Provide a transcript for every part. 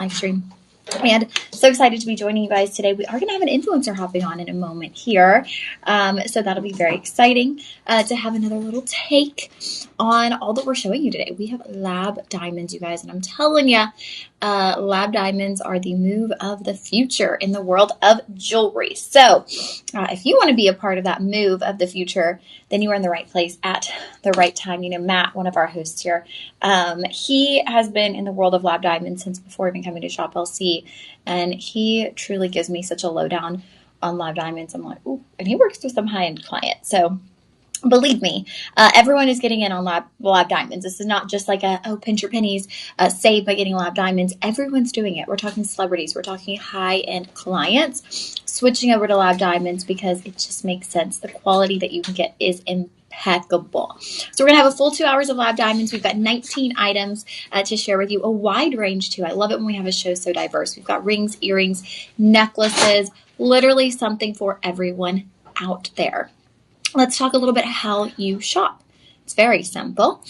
live stream. And so excited to be joining you guys today. We are going to have an influencer hopping on in a moment here. So that'll be very exciting to have another little take on all that we're showing you today. We have lab diamonds, you guys. And I'm telling you, lab diamonds are the move of the future in the world of jewelry. So if you want to be a part of that move of the future, then you are in the right place at the right time. You know, Matt, one of our hosts here, he has been in the world of lab diamonds since before even coming to Shop LC. And he truly gives me such a lowdown on lab diamonds. I'm like, ooh, and he works with some high-end clients. So believe me, everyone is getting in on lab diamonds. This is not just like pinch your pennies, save by getting lab diamonds. Everyone's doing it. We're talking celebrities. We're talking high-end clients switching over to lab diamonds because it just makes sense. The quality that you can get is impeccable. So we're going to have a full 2 hours of lab diamonds. We've got 19 items to share with you, a wide range too. I love it when we have a show so diverse. We've got rings, earrings, necklaces, literally something for everyone out there. Let's talk a little bit how you shop. It's very simple.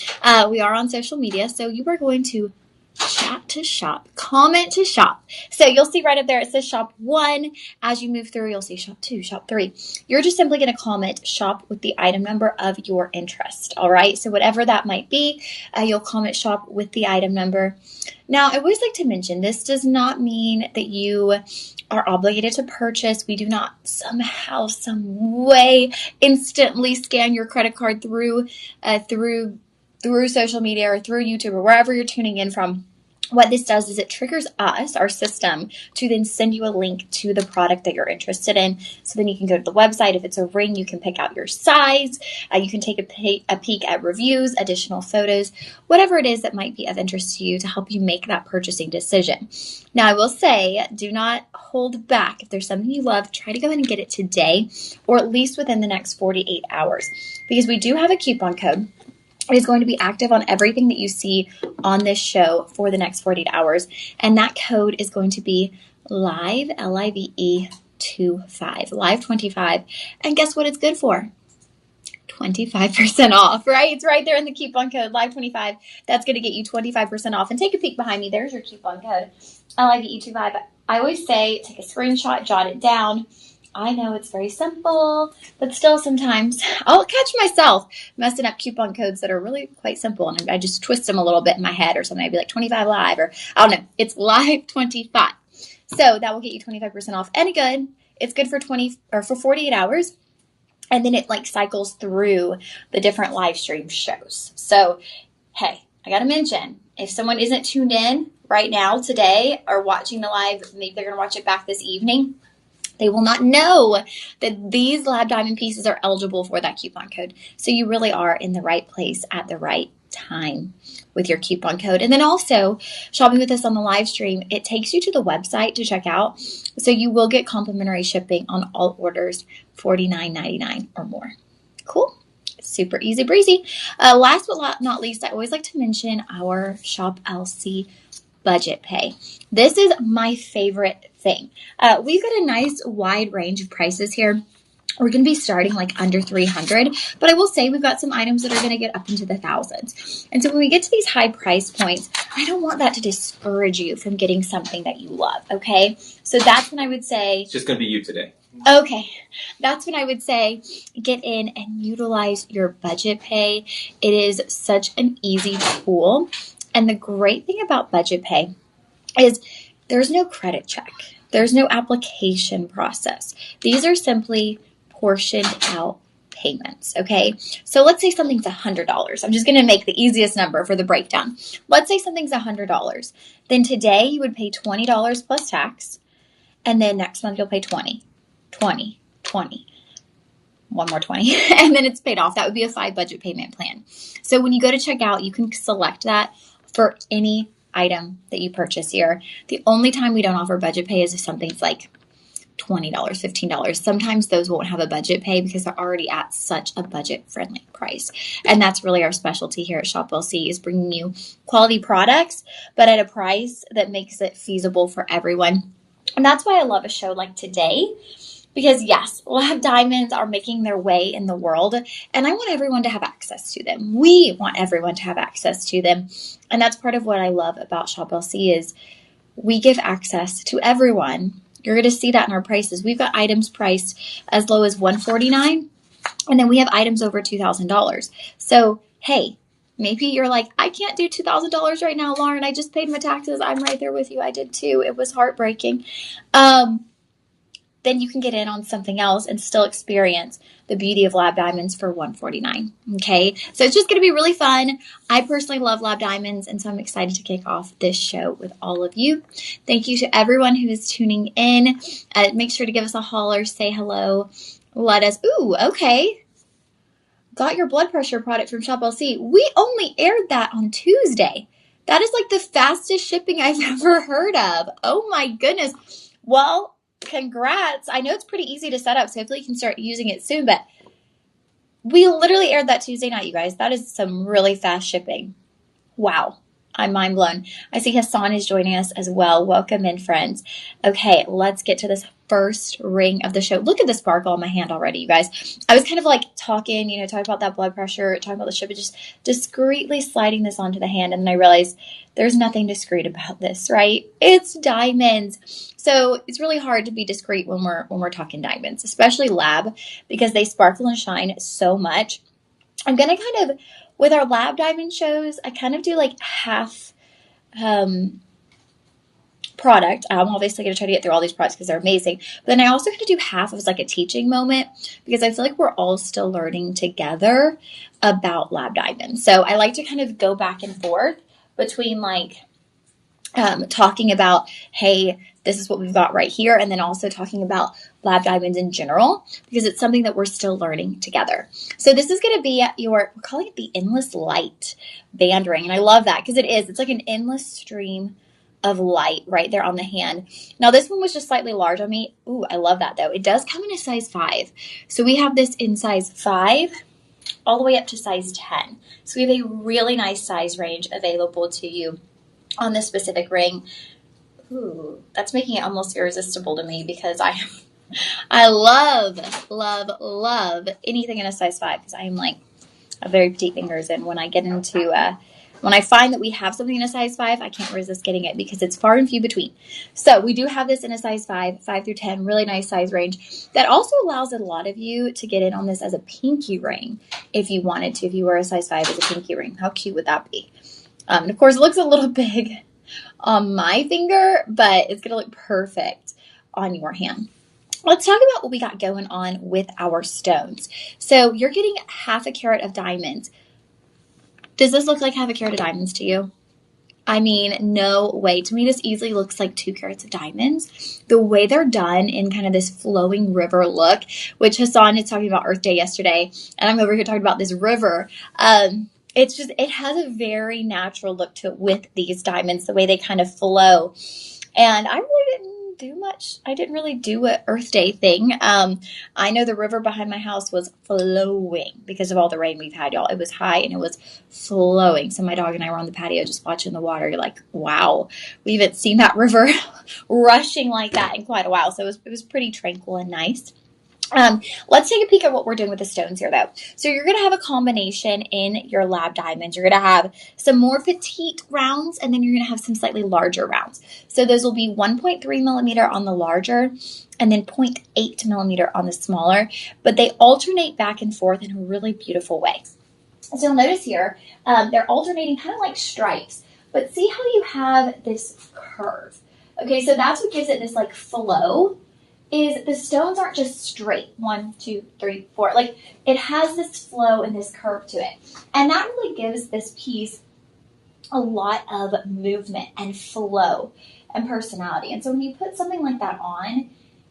We are on social media, so you are going to chat to shop, comment to shop. So you'll see right up there, it says shop 1. As you move through, you'll see shop 2, shop 3. You're just simply going to comment shop with the item number of your interest. All right. So whatever that might be, you'll comment shop with the item number. Now, I always like to mention this does not mean that you are obligated to purchase. We do not somehow, some way instantly scan your credit card through social media or through YouTube or wherever you're tuning in from. What this does is it triggers us, our system, to then send you a link to the product that you're interested in. So then you can go to the website. If it's a ring, you can pick out your size. You can take a peek at reviews, additional photos, whatever it is that might be of interest to you to help you make that purchasing decision. Now, I will say, do not hold back. If there's something you love, try to go ahead and get it today or at least within the next 48 hours because we do have a coupon code. It is going to be active on everything that you see on this show for the next 48 hours. And that code is going to be LIVE, L-I-V-E 25, LIVE 25. And guess what it's good for? 25% off, right? It's right there in the coupon code, LIVE 25. That's going to get you 25% off. And take a peek behind me. There's your coupon code, LIVE 25. I always say take a screenshot, jot it down. I know it's very simple, but still sometimes I'll catch myself messing up coupon codes that are really quite simple. And I just twist them a little bit in my head or something. I'd be like 25 live or I don't know. It's live 25. So that will get you 25% off. And good. It's good for 48 hours. And then it like cycles through the different live stream shows. So, hey, I got to mention, if someone isn't tuned in right now today or watching the live, maybe they're going to watch it back this evening. They will not know that these lab diamond pieces are eligible for that coupon code. So you really are in the right place at the right time with your coupon code. And then also shopping with us on the live stream, it takes you to the website to check out. So you will get complimentary shipping on all orders $49.99 or more. Cool. Super easy breezy. Last but not least, I always like to mention our Shop LC budget pay. This is my favorite thing. We've got a nice wide range of prices here. We're going to be starting like under $300, but I will say we've got some items that are going to get up into the thousands. And so when we get to these high price points, I don't want that to discourage you from getting something that you love. Okay. So that's when I would say it's just going to be you today. Okay. That's when I would say get in and utilize your budget pay. It is such an easy tool. And the great thing about budget pay is there's no credit check. There's no application process. These are simply portioned out payments, okay? So let's say something's $100. I'm just going to make the easiest number for the breakdown. Let's say something's $100. Then today you would pay $20 plus tax. And then next month you'll pay $20, $20, $20. One more 20, and then it's paid off. That would be a 5 budget payment plan. So when you go to checkout, you can select that for any item that you purchase here. The only time we don't offer budget pay is if something's like $20, $15. Sometimes those won't have a budget pay because they're already at such a budget-friendly price. And that's really our specialty here at Shop LC is bringing you quality products, but at a price that makes it feasible for everyone. And that's why I love a show like today. Because yes, lab diamonds are making their way in the world, and I want everyone to have access to them. We want everyone to have access to them. And that's part of what I love about Shop LC is we give access to everyone. You're going to see that in our prices. We've got items priced as low as $149, and then we have items over $2,000. So, hey, maybe you're like, I can't do $2,000 right now, Lauren. I just paid my taxes. I'm right there with you. I did too. It was heartbreaking. Then you can get in on something else and still experience the beauty of lab diamonds for $149. Okay, so it's just going to be really fun. I personally love lab diamonds, and so I'm excited to kick off this show with all of you. Thank you to everyone who is tuning in. Make sure to give us a holler, say hello, let us. Ooh, okay. Got your blood pressure product from Shop LC. We only aired that on Tuesday. That is like the fastest shipping I've ever heard of. Oh my goodness. Well, congrats. I know it's pretty easy to set up, so hopefully you can start using it soon, but we literally aired that Tuesday night, you guys. That is some really fast shipping. Wow. I'm mind blown. I see Hassan is joining us as well. Welcome in, friends. Okay, let's get to this first ring of the show. Look at the sparkle on my hand already, you guys. I was kind of like talking about that blood pressure, talking about the ship, just discreetly sliding this onto the hand. And then I realized there's nothing discreet about this, right? It's diamonds. So it's really hard to be discreet when we're talking diamonds, especially lab, because they sparkle and shine so much. I'm going to kind of, with our lab diamond shows, I kind of do like half product. I'm obviously going to try to get through all these products because they're amazing. But then I also kind of do half as like a teaching moment, because I feel like we're all still learning together about lab diamonds. So I like to kind of go back and forth between like talking about, hey, this is what we've got right here, and then also talking about lab diamonds in general, because it's something that we're still learning together. So this is going to be we're calling it the Endless Light band ring, and I love that because it is. It's like an endless stream of light right there on the hand. Now this one was just slightly large on me. Ooh, I love that though. It does come in a size 5. So we have this in size 5 all the way up to size 10. So we have a really nice size range available to you on this specific ring. Ooh, that's making it almost irresistible to me, because I love anything in a size 5, because I am like a very petite fingers, and when I get into when I find that we have something in a size 5, I can't resist getting it because it's far and few between. So we do have this in a size 5 through 10, really nice size range. That also allows a lot of you to get in on this as a pinky ring if you wanted to. If you wear a size 5 as a pinky ring, how cute would that be? And of course, it looks a little big on my finger, but it's going to look perfect on your hand. Let's talk about what we got going on with our stones. So you're getting half a carat of diamonds. Does this look like half a carat of diamonds to you? I mean, no way. To me, this easily looks like 2 carats of diamonds. The way they're done in kind of this flowing river look, which Hassan is talking about Earth Day yesterday, and I'm over here talking about this river. It has a very natural look to it with these diamonds, the way they kind of flow. And I really didn't do much. I didn't really do an Earth Day thing. I know the river behind my house was flowing because of all the rain we've had, y'all. It was high and it was flowing. So my dog and I were on the patio just watching the water. You're like, wow, we haven't seen that river rushing like that in quite a while. So it was pretty tranquil and nice. Let's take a peek at what we're doing with the stones here, though. So you're going to have a combination in your lab diamonds. You're going to have some more petite rounds, and then you're going to have some slightly larger rounds. So those will be 1.3 millimeter on the larger, and then 0.8 millimeter on the smaller, but they alternate back and forth in a really beautiful way. So you'll notice here, they're alternating kind of like stripes, but see how you have this curve. Okay, so that's what gives it this like flow. Is the stones aren't just straight, 1, 2, 3, 4. Like, it has this flow and this curve to it. And that really gives this piece a lot of movement and flow and personality. And so when you put something like that on,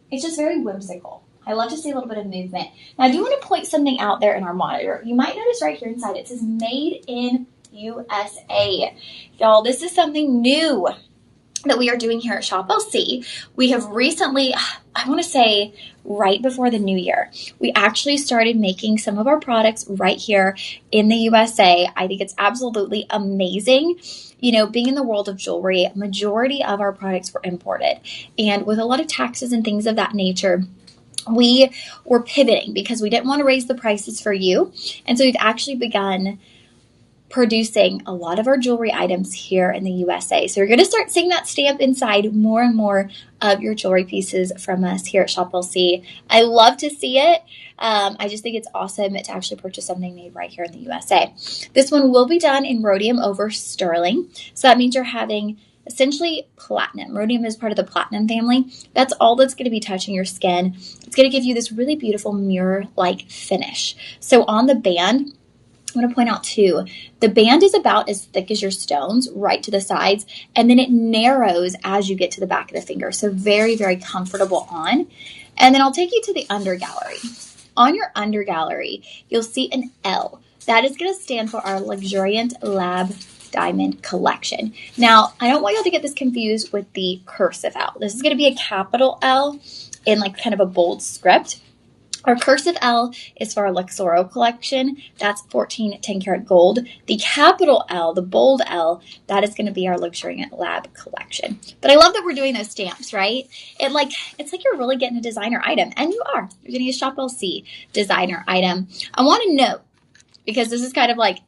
it's just very whimsical. I love to see a little bit of movement. Now, I do want to point something out there in our monitor. You might notice right here inside, it says Made in USA. Y'all, this is something new that we are doing here at Shop LC. We have recently, I want to say right before the new year, we actually started making some of our products right here in the USA. I think it's absolutely amazing. You know, being in the world of jewelry, majority of our products were imported. And with a lot of taxes and things of that nature, we were pivoting because we didn't want to raise the prices for you. And so we've actually begun producing a lot of our jewelry items here in the USA. So you're going to start seeing that stamp inside more and more of your jewelry pieces from us here at Shop LC. I love to see it. I just think it's awesome to actually purchase something made right here in the USA. This one will be done in rhodium over sterling. So that means you're having essentially platinum. Rhodium is part of the platinum family. That's all that's going to be touching your skin. It's going to give you this really beautiful mirror-like finish. So on the band, I'm going to point out too, the band is about as thick as your stones right to the sides, and then it narrows as you get to the back of the finger. So very, very comfortable on. And then I'll take you to the under gallery. On your under gallery, you'll see an L. That is going to stand for our Luxuriant Lab Diamond Collection. Now, I don't want y'all to get this confused with the cursive L. This is going to be a capital L in like kind of a bold script. Our cursive L is for our Luxoro collection. That's 14 10 karat gold. The capital L, the bold L, that is going to be our Luxuriant Lab collection. But I love that we're doing those stamps, right? It's like you're really getting a designer item, and you are. You're getting a Shop LC designer item. I want to note, because this is kind of like,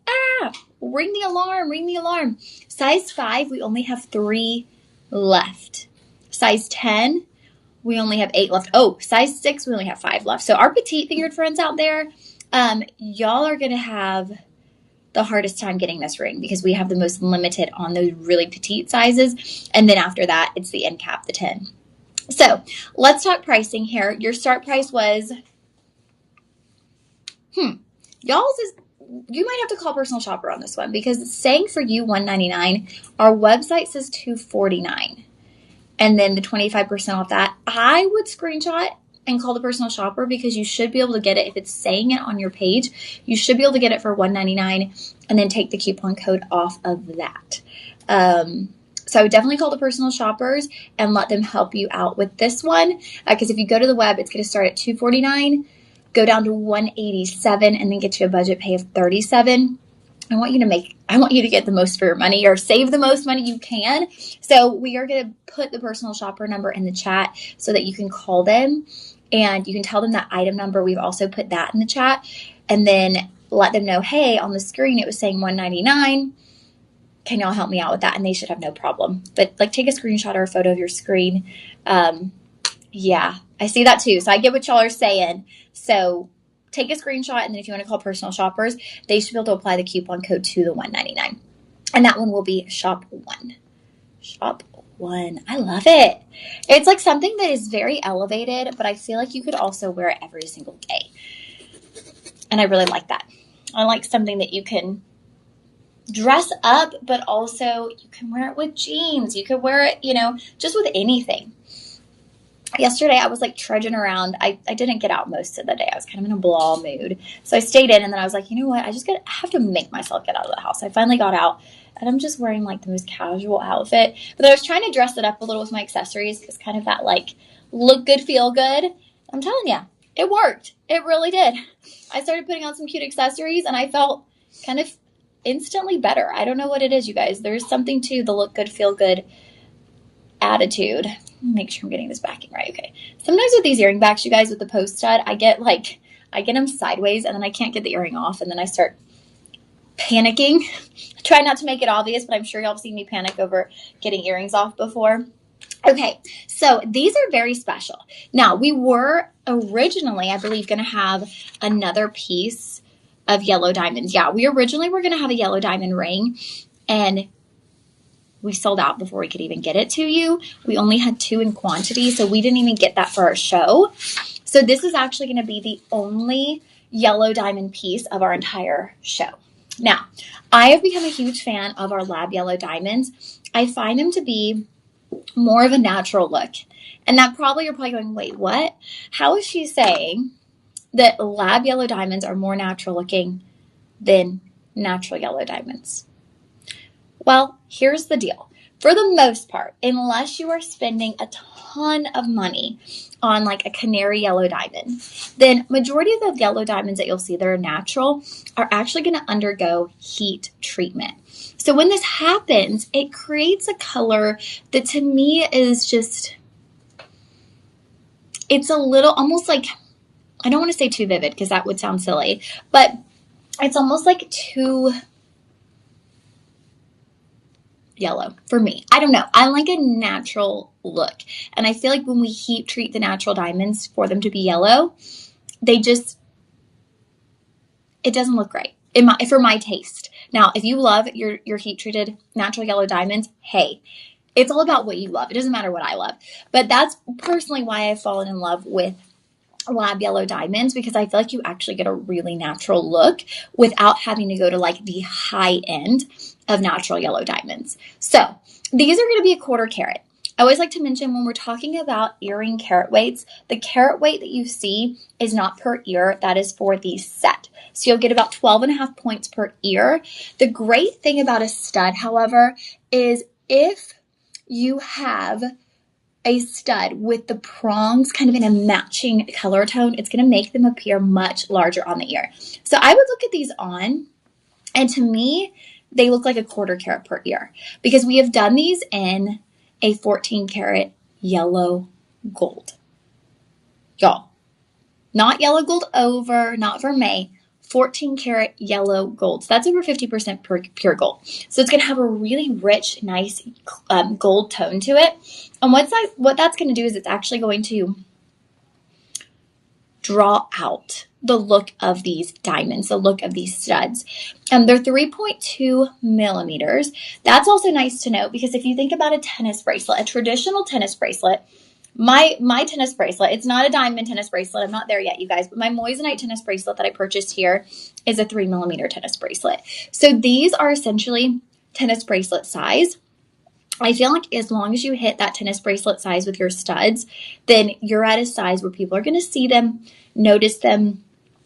ring the alarm, ring the alarm. Size 5, we only have 3 left. Size 10, we only have 8 left. Oh, size 6, we only have 5 left. So our petite fingered friends out there, y'all are going to have the hardest time getting this ring because we have the most limited on those really petite sizes. And then after that, it's the end cap, the 10. So let's talk pricing here. Your start price was, y'all's is, you might have to call Personal Shopper on this one because it's saying for you $199. Our website says $249. And then the 25% off that, I would screenshot and call the Personal Shopper because you should be able to get it. If it's saying it on your page, you should be able to get it for $199 and then take the coupon code off of that. So I would definitely call the Personal Shoppers and let them help you out with this one. Because if you go to the web, it's going to start at $249, go down to $187, and then get you a budget pay of $37. I want you to get the most for your money or save the most money you can. So we are going to put the Personal Shopper number in the chat so that you can call them and you can tell them that item number. We've also put that in the chat, and then let them know, hey, on the screen it was saying $199. Can y'all help me out with that? And they should have no problem. But like, take a screenshot or a photo of your screen. Yeah, I see that too. So I get what y'all are saying. So take a screenshot, and then if you want to call Personal Shoppers, they should be able to apply the coupon code to the $199. And that one will be Shop 1. Shop 1. I love it. It's like something that is very elevated, but I feel like you could also wear it every single day. And I really like that. I like something that you can dress up, but also you can wear it with jeans. You could wear it, just with anything. Yesterday, I was like trudging around. I didn't get out most of the day. I was kind of in a blah mood. So I stayed in, and then I was like, you know what? I have to make myself get out of the house. I finally got out, and I'm just wearing like the most casual outfit. But I was trying to dress it up a little with my accessories because kind of that like look good, feel good. I'm telling you, it worked. It really did. I started putting on some cute accessories, and I felt kind of instantly better. I don't know what it is, you guys. There's something to the look good, feel good attitude. Make sure I'm getting this backing right. Okay. Sometimes with these earring backs, you guys, with the post stud, I get them sideways, and then I can't get the earring off, and then I start panicking. I try not to make it obvious, but I'm sure y'all have seen me panic over getting earrings off before. Okay, so these are very special. Now, we were originally, I believe, going to have another piece of yellow diamonds. Yeah, we originally were going to have a yellow diamond ring, and we sold out before we could even get it to you. We only had 2 in quantity, so we didn't even get that for our show. So this is actually going to be the only yellow diamond piece of our entire show. Now, I have become a huge fan of our lab yellow diamonds. I find them to be more of a natural look. And that you're probably going, wait, what? How is she saying that lab yellow diamonds are more natural looking than natural yellow diamonds? Well, here's the deal. For the most part, unless you are spending a ton of money on like a canary yellow diamond, then majority of the yellow diamonds that you'll see that are natural are actually going to undergo heat treatment. So when this happens, it creates a color that to me is just, it's a little almost like, I don't want to say too vivid because that would sound silly, but it's almost like too yellow for me. I don't know. I like a natural look. And I feel like when we heat treat the natural diamonds for them to be yellow, it doesn't look right for my taste. Now, if you love your heat treated natural yellow diamonds, hey, it's all about what you love. It doesn't matter what I love. But that's personally why I've fallen in love with lab yellow diamonds, because I feel like you actually get a really natural look without having to go to like the high end of natural yellow diamonds. So these are going to be a 1/4 carat. I always like to mention when we're talking about earring carat weights, the carat weight that you see is not per ear. That is for the set. So you'll get about 12.5 points per ear. The great thing about a stud, however, is if you have a stud with the prongs kind of in a matching color tone, it's going to make them appear much larger on the ear. So I would look at these on, and to me, they look like a 1/4 carat per ear because we have done these in a 14 karat yellow gold. Y'all, not yellow gold over, not vermeil, 14 karat yellow gold. So that's over 50% pure gold. So it's going to have a really rich, nice gold tone to it. And what that's going to do is it's actually going to draw out the look of these diamonds, the look of these studs. They're 3.2 millimeters. That's also nice to note because if you think about a tennis bracelet, a traditional tennis bracelet, my tennis bracelet, it's not a diamond tennis bracelet. I'm not there yet, you guys, but my moissanite tennis bracelet that I purchased here is a 3 millimeter tennis bracelet. So these are essentially tennis bracelet size. I feel like as long as you hit that tennis bracelet size with your studs, then you're at a size where people are going to see them, notice them,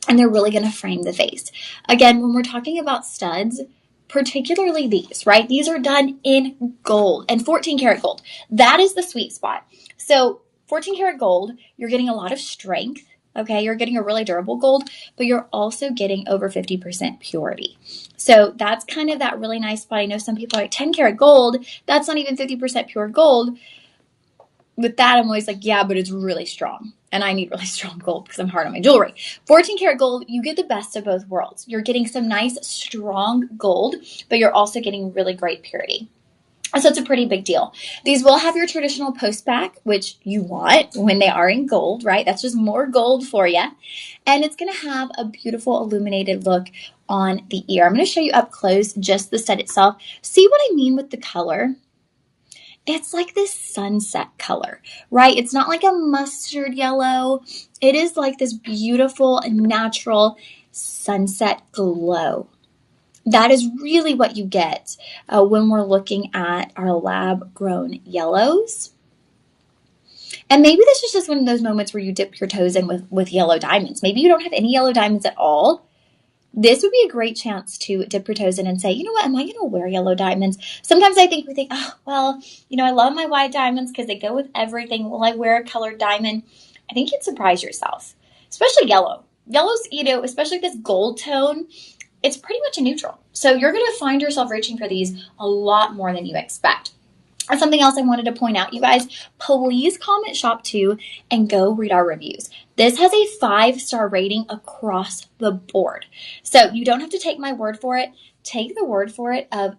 and they're really going to frame the face. Again, when we're talking about studs, particularly these, right? These are done in gold and 14 karat gold. That is the sweet spot. So 14 karat gold, you're getting a lot of strength. Okay, you're getting a really durable gold, but you're also getting over 50% purity. So that's kind of that really nice spot. I know some people are like 10 karat gold, that's not even 50% pure gold. With that, I'm always like, yeah, but it's really strong. And I need really strong gold because I'm hard on my jewelry. 14 karat gold, you get the best of both worlds. You're getting some nice, strong gold, but you're also getting really great purity. So it's a pretty big deal. These will have your traditional post back, which you want when they are in gold, right? That's just more gold for you. And it's going to have a beautiful illuminated look on the ear. I'm going to show you up close just the stud itself. See what I mean with the color? It's like this sunset color, right? It's not like a mustard yellow. It is like this beautiful, natural sunset glow. That is really what you get when we're looking at our lab-grown yellows. And maybe this is just one of those moments where you dip your toes in with yellow diamonds. Maybe you don't have any yellow diamonds at all. This would be a great chance to dip your toes in and say, you know what, am I going to wear yellow diamonds? Sometimes we think, oh, well, I love my white diamonds because they go with everything. Will I wear a colored diamond? I think you'd surprise yourself, especially yellow. Yellow's, especially this gold tone, it's pretty much a neutral. So you're going to find yourself reaching for these a lot more than you expect. And something else I wanted to point out, you guys, please comment shop too and go read our reviews. This has a 5-star rating across the board. So you don't have to take my word for it. Take the word for it of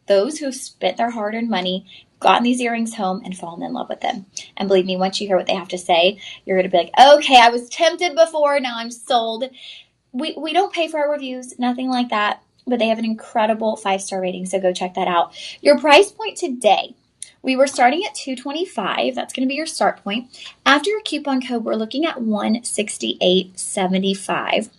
those who spent their hard-earned money, gotten these earrings home, and fallen in love with them. And believe me, once you hear what they have to say, you're going to be like, okay, I was tempted before, now I'm sold. We don't pay for our reviews, nothing like that, but they have an incredible 5-star rating, so go check that out. Your price point today, we were starting at $225. That's going to be your start point. After your coupon code, we're looking at $168.75.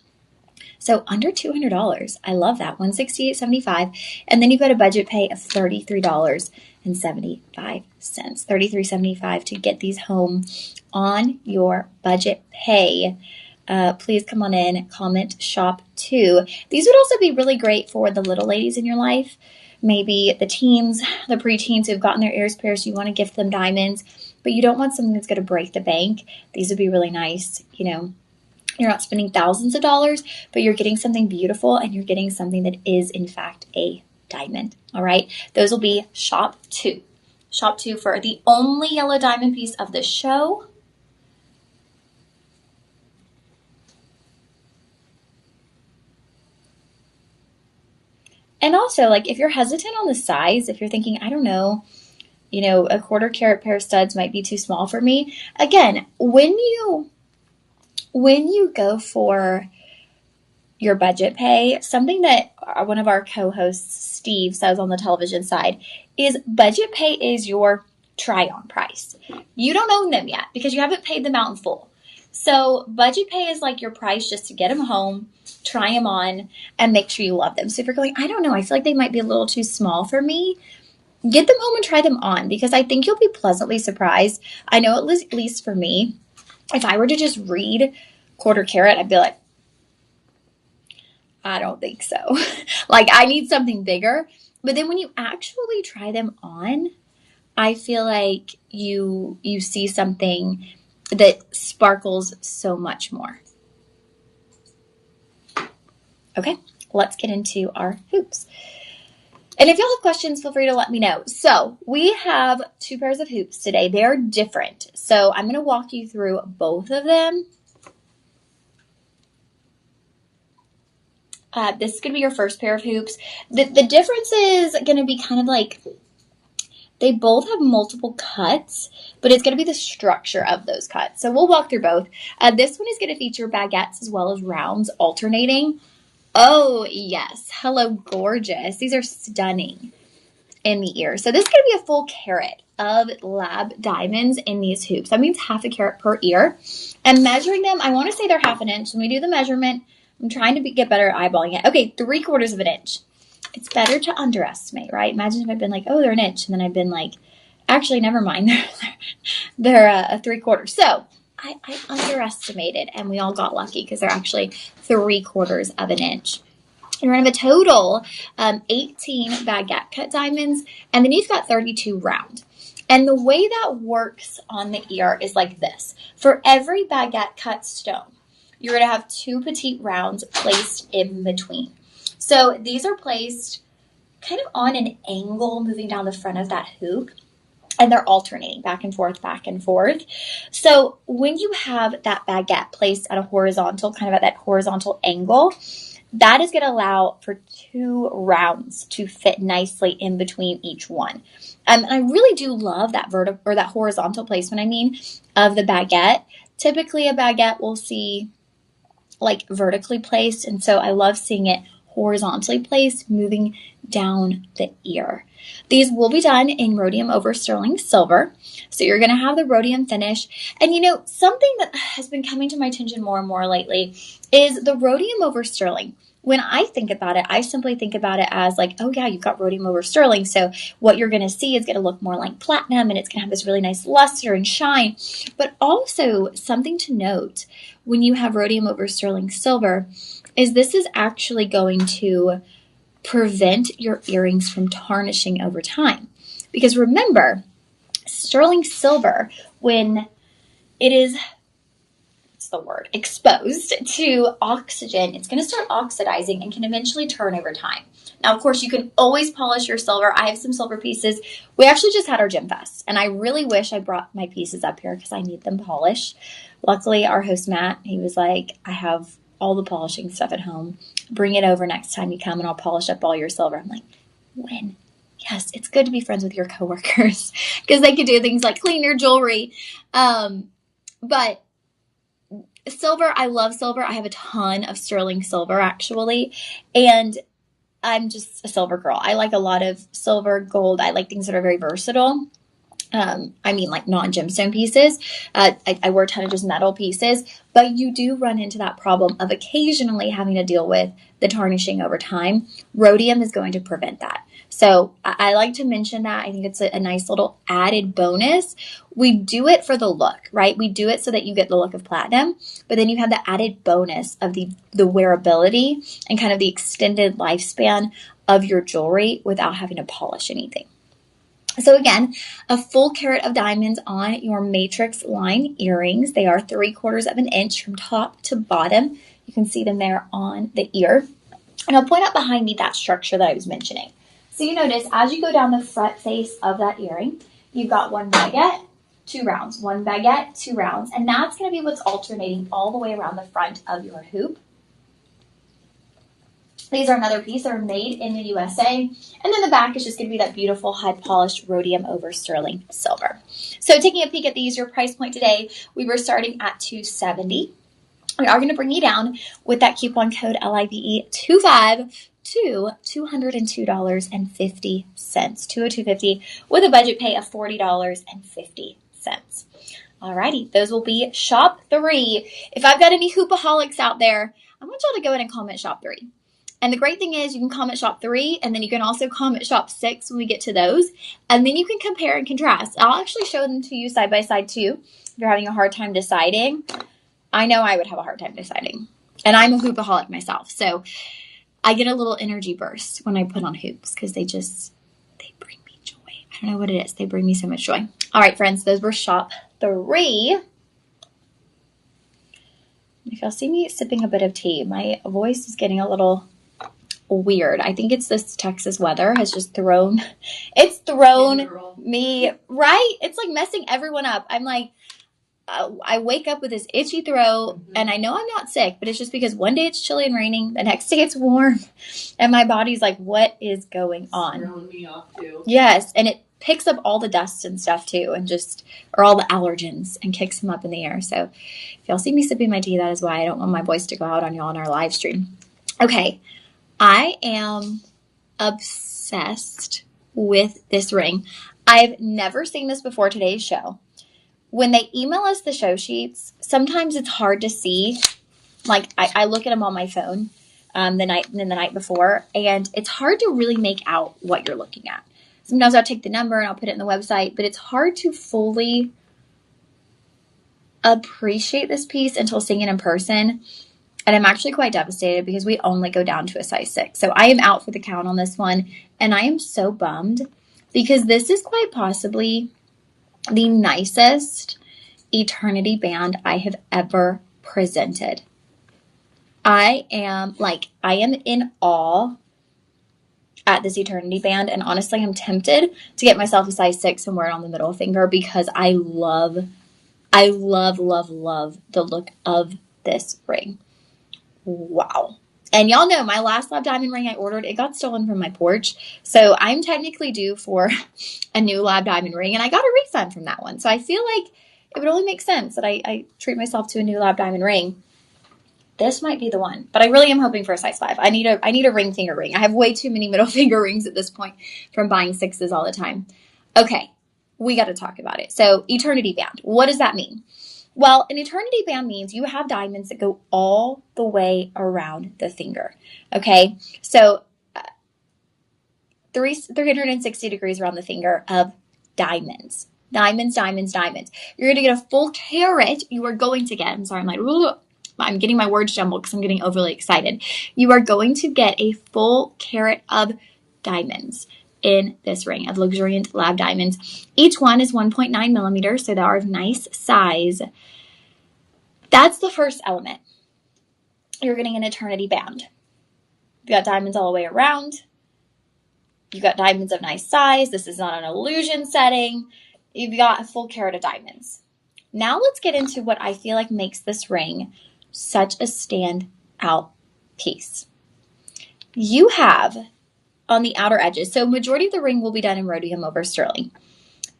So under $200. I love that, $168.75. And then you've got a budget pay of $33.75. $33.75 to get these home on your budget pay. Please come on in, comment shop too. These would also be really great for the little ladies in your life. Maybe the teens, the preteens who've gotten their ears pierced, you want to gift them diamonds, but you don't want something that's going to break the bank. These would be really nice. You're not spending thousands of dollars, but you're getting something beautiful and you're getting something that is in fact a diamond. All right. Those will be shop 2. Shop 2 for the only yellow diamond piece of the show. And also, like, if you're hesitant on the size, if you're thinking, I don't know, a 1/4 carat pair of studs might be too small for me. Again, when you go for your budget pay, something that one of our co-hosts, Steve, says on the television side is budget pay is your try-on price. You don't own them yet because you haven't paid them out in full. So budget pay is like your price just to get them home, try them on, and make sure you love them. So if you're going, I don't know, I feel like they might be a little too small for me, get them home and try them on, because I think you'll be pleasantly surprised. I know at least for me, if I were to just read 1/4 carat, I'd be like, I don't think so. Like, I need something bigger. But then when you actually try them on, I feel like you see something that sparkles so much more. Okay, let's get into our hoops. And if y'all have questions, feel free to let me know. So we have 2 pairs of hoops today. They're different. So I'm going to walk you through both of them. This is going to be your first pair of hoops. The difference is going to be kind of like, they both have multiple cuts, but it's going to be the structure of those cuts. So we'll walk through both. This one is going to feature baguettes as well as rounds alternating. Oh, yes. Hello, gorgeous. These are stunning in the ear. So this is going to be a full carat of lab diamonds in these hoops. That means 1/2 carat per ear. And measuring them, I want to say they're 1/2 inch. Let me do the measurement. I'm trying to get better at eyeballing it. Okay, 3/4 inch. It's better to underestimate, right? Imagine if I'd been like, oh, they're 1 inch. And then I'd been like, actually, never mind. They're a 3/4. So I underestimated, and we all got lucky because they're actually 3/4 inch. You're going to have a total 18 baguette cut diamonds, and then you've got 32 round. And the way that works on the ear is like this. For every baguette cut stone, you're going to have 2 petite rounds placed in between. So these are placed kind of on an angle moving down the front of that hoop, and they're alternating back and forth, back and forth. So when you have that baguette placed at a horizontal, kind of at that horizontal angle, that is going to allow for 2 rounds to fit nicely in between each one. And I really do love that vertical or that horizontal placement, of the baguette. Typically a baguette we'll see like vertically placed, and so I love seeing it horizontally placed, moving down the ear. These will be done in rhodium over sterling silver. So you're going to have the rhodium finish. And something that has been coming to my attention more and more lately is the rhodium over sterling. When I think about it, I simply think about it as like, oh yeah, you've got rhodium over sterling. So what you're going to see is going to look more like platinum, and it's going to have this really nice luster and shine. But also something to note when you have rhodium over sterling silver is this is actually going to prevent your earrings from tarnishing over time. Because remember, sterling silver, when it is, what's the word, exposed to oxygen, it's going to start oxidizing and can eventually turn over time. Now, of course, you can always polish your silver. I have some silver pieces. We actually just had our gym fest, and I really wish I brought my pieces up here because I need them polished. Luckily, our host, Matt, he was like, I have all the polishing stuff at home. Bring it over next time you come and I'll polish up all your silver. I'm like, when? Yes, it's good to be friends with your coworkers because they can do things like clean your jewelry. But silver, I love silver. I have a ton of sterling silver actually. And I'm just a silver girl. I like a lot of silver, gold. I like things that are very versatile. Like non-gemstone pieces. I wear a ton of just metal pieces, but you do run into that problem of occasionally having to deal with the tarnishing over time. Rhodium is going to prevent that. So I like to mention that. I think it's a nice little added bonus. We do it for the look, right? We do it so that you get the look of platinum, but then you have the added bonus of the wearability and kind of the extended lifespan of your jewelry without having to polish anything. So again, a full carat of diamonds on your matrix line earrings. They are 3/4 inch from top to bottom. You can see them there on the ear. And I'll point out behind me that structure that I was mentioning. So you notice as you go down the front face of that earring, you've got 1 baguette, 2 rounds, 1 baguette, 2 rounds. And that's going to be what's alternating all the way around the front of your hoop. These are another piece that are made in the USA. And then the back is just going to be that beautiful high polished rhodium over sterling silver. So taking a peek at these, your price point today, we were starting at $270. We are going to bring you down with that coupon code LIVE25 to $202.50, $202.50 with a budget pay of $40.50. Alrighty, those will be shop 3. If I've got any hoopaholics out there, I want y'all to go in and comment shop 3. And the great thing is you can comment shop 3, and then you can also comment shop 6 when we get to those. And then you can compare and contrast. I'll actually show them to you side by side too. If you're having a hard time deciding, I know I would have a hard time deciding. And I'm a hoopaholic myself. So I get a little energy burst when I put on hoops because they bring me joy. I don't know what it is. They bring me so much joy. All right, friends, those were shop 3. If y'all see me sipping a bit of tea, my voice is getting a little weird. I think it's this Texas weather has just thrown me, right? It's like messing everyone up. I'm like, I wake up with this itchy throat, and I know I'm not sick, but it's just because one day it's chilly and raining, the next day it's warm, and my body's like, what is going on? It's throwing me off too. Yes, and it picks up all the dust and stuff too, and or all the allergens, and kicks them up in the air. So if y'all see me sipping my tea, that is why. I don't want my voice to go out on y'all on our live stream. Okay, I am obsessed with this ring. I've never seen this before today's show. When they email us the show sheets, sometimes it's hard to see. Like I look at them on my phone the night before, and it's hard to really make out what you're looking at. Sometimes I'll take the number and I'll put it in the website, but it's hard to fully appreciate this piece until seeing it in person. And I'm actually quite devastated because we only go down to a size 6. So I am out for the count on this one, and I am so bummed because this is quite possibly the nicest eternity band I have ever presented. I am in awe at this eternity band, and honestly I'm tempted to get myself a size 6 and wear it on the middle finger because I love the look of this ring. Wow. And y'all know my last lab diamond ring I ordered, it got stolen from my porch. So I'm technically due for a new lab diamond ring, and I got a refund from that one. So I feel like it would only make sense that I treat myself to a new lab diamond ring. This might be the one, but I really am hoping for a size 5. I need a ring finger ring. I have way too many middle finger rings at this point from buying 6s all the time. Okay, we got to talk about it. So eternity band, what does that mean? Well, an eternity band means you have diamonds that go all the way around the finger, okay? So 360 degrees around the finger of diamonds. Diamonds, diamonds, diamonds. You're going to get a full carat. You are going to get, I'm getting my words jumbled because I'm getting overly excited. You are going to get a full carat of diamonds in this ring, of luxuriant lab diamonds. Each one is 1.9 millimeters, so they are of nice size. That's the first element. You're getting an eternity band. You've got diamonds all the way around. You've got diamonds of nice size. This is not an illusion setting. You've got a full carat of diamonds. Now let's get into what I feel like makes this ring such a standout piece. You have on the outer edges, so majority of the ring will be done in rhodium over sterling,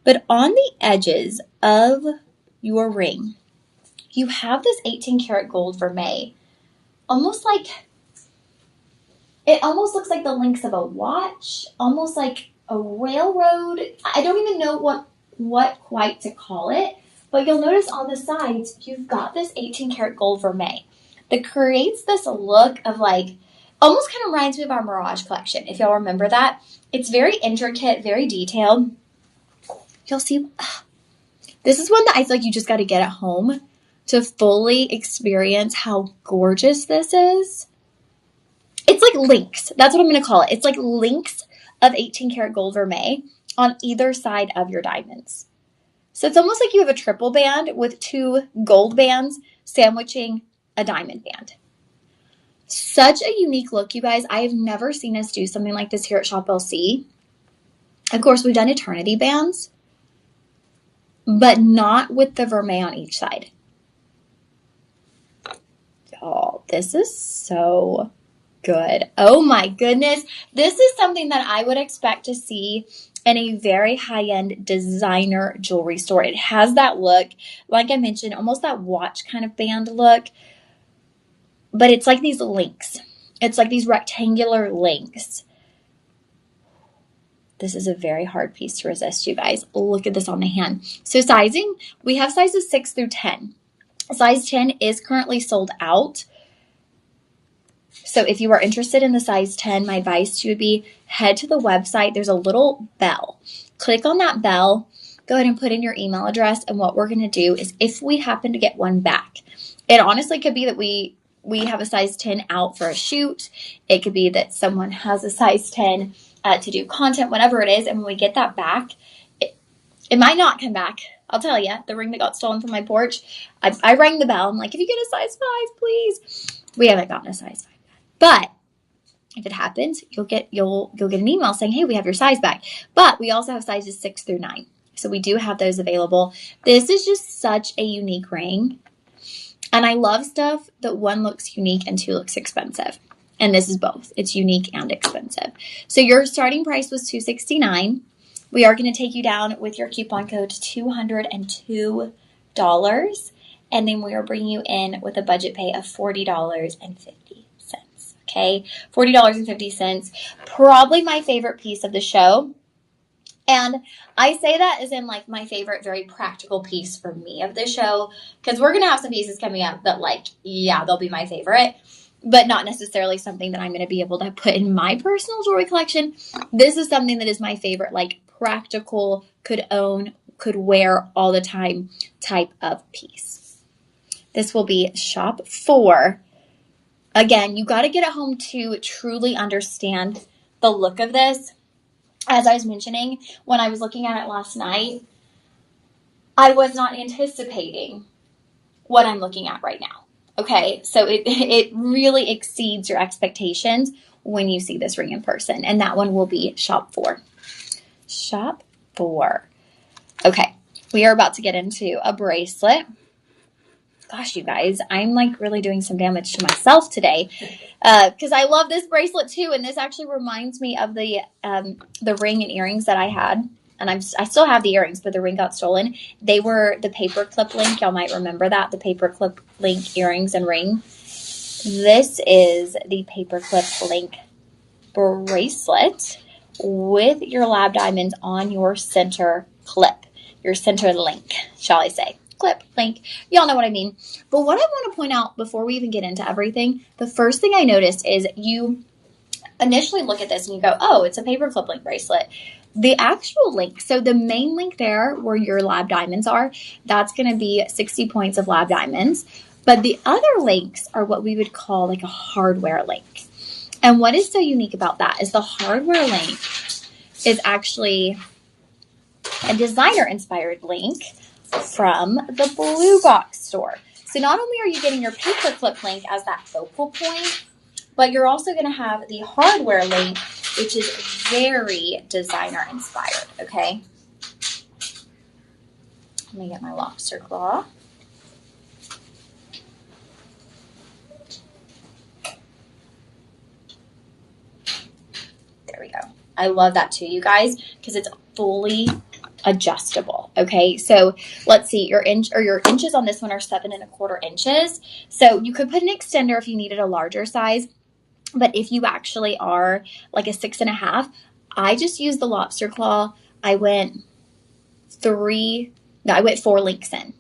but on the edges of your ring, you have this 18 karat gold vermeil, it almost looks like the links of a watch, almost like a railroad. I don't even know what quite to call it, but you'll notice on the sides, you've got this 18 karat gold vermeil that creates this look of almost kind of reminds me of our Mirage collection, if y'all remember that. It's very intricate, very detailed. You'll see, this is one that I feel like you just got to get at home to fully experience how gorgeous this is. It's like links. That's what I'm going to call it. It's like links of 18 karat gold vermeil on either side of your diamonds. So it's almost like you have a triple band with 2 gold bands sandwiching a diamond band. Such a unique look, you guys. I have never seen us do something like this here at Shop LC. Of course, we've done eternity bands, but not with the vermeil on each side. Y'all, this is so good. Oh my goodness. This is something that I would expect to see in a very high-end designer jewelry store. It has that look, like I mentioned, almost that watch kind of band look, but it's like these links. It's like these rectangular links. This is a very hard piece to resist, you guys. Look at this on the hand. So sizing, we have sizes 6 through 10. Size 10 is currently sold out. So if you are interested in the size 10, my advice to you would be head to the website. There's a little bell. Click on that bell. Go ahead and put in your email address. And what we're going to do is if we happen to get one back, it honestly could be that we have a size 10 out for a shoot. It could be that someone has a size 10 to do content, whatever it is. And when we get that back, it might not come back. I'll tell you, the ring that got stolen from my porch, I rang the bell. I'm like, if you get a size 5, please. We haven't gotten a size 5. But if it happens, you'll get an email saying, hey, we have your size back. But we also have sizes 6 through 9. So we do have those available. This is just such a unique ring. And I love stuff that 1 looks unique and 2 looks expensive. And this is both. It's unique and expensive. So your starting price was $269. We are going to take you down with your coupon code to $202. And then we are bringing you in with a budget pay of $40.50. Okay, $40.50. Probably my favorite piece of the show. And I say that as in like my favorite very practical piece for me of the show. Because we're going to have some pieces coming up that like, yeah, they'll be my favorite. But not necessarily something that I'm going to be able to put in my personal jewelry collection. This is something that is my favorite, like practical, could own, could wear all the time type of piece. This will be shop 4. Again, you got to get it home to truly understand the look of this. As I was mentioning, when I was looking at it last night, I was not anticipating what I'm looking at right now. Okay, so it really exceeds your expectations when you see this ring in person. And that one will be shop 4. Shop 4. Okay, we are about to get into a bracelet. Gosh, you guys, I'm like really doing some damage to myself today because I love this bracelet too. And this actually reminds me of the ring and earrings that I had. And I still have the earrings, but the ring got stolen. They were the paperclip link. Y'all might remember that, the paperclip link earrings and ring. This is the paperclip link bracelet with your lab diamonds on your center clip, your center link, shall I say. Clip, link, y'all know what I mean. But what I want to point out before we even get into everything, the first thing I noticed is you initially look at this and you go, oh, it's a paperclip link bracelet. The actual link, so the main link there where your lab diamonds are, that's going to be 60 points of lab diamonds. But the other links are what we would call like a hardware link. And what is so unique about that is the hardware link is actually a designer-inspired link from the Blue Box store. So not only are you getting your paperclip link as that focal point, but you're also going to have the hardware link, which is very designer inspired, okay? Let me get my lobster claw. There we go. I love that too, you guys, because it's fully adjustable. Okay, so let's see, your inches on this one are 7 1/4 inches. So you could put an extender if you needed a larger size, but if you actually are like a 6 1/2, I just used the lobster claw. I went 4 links in.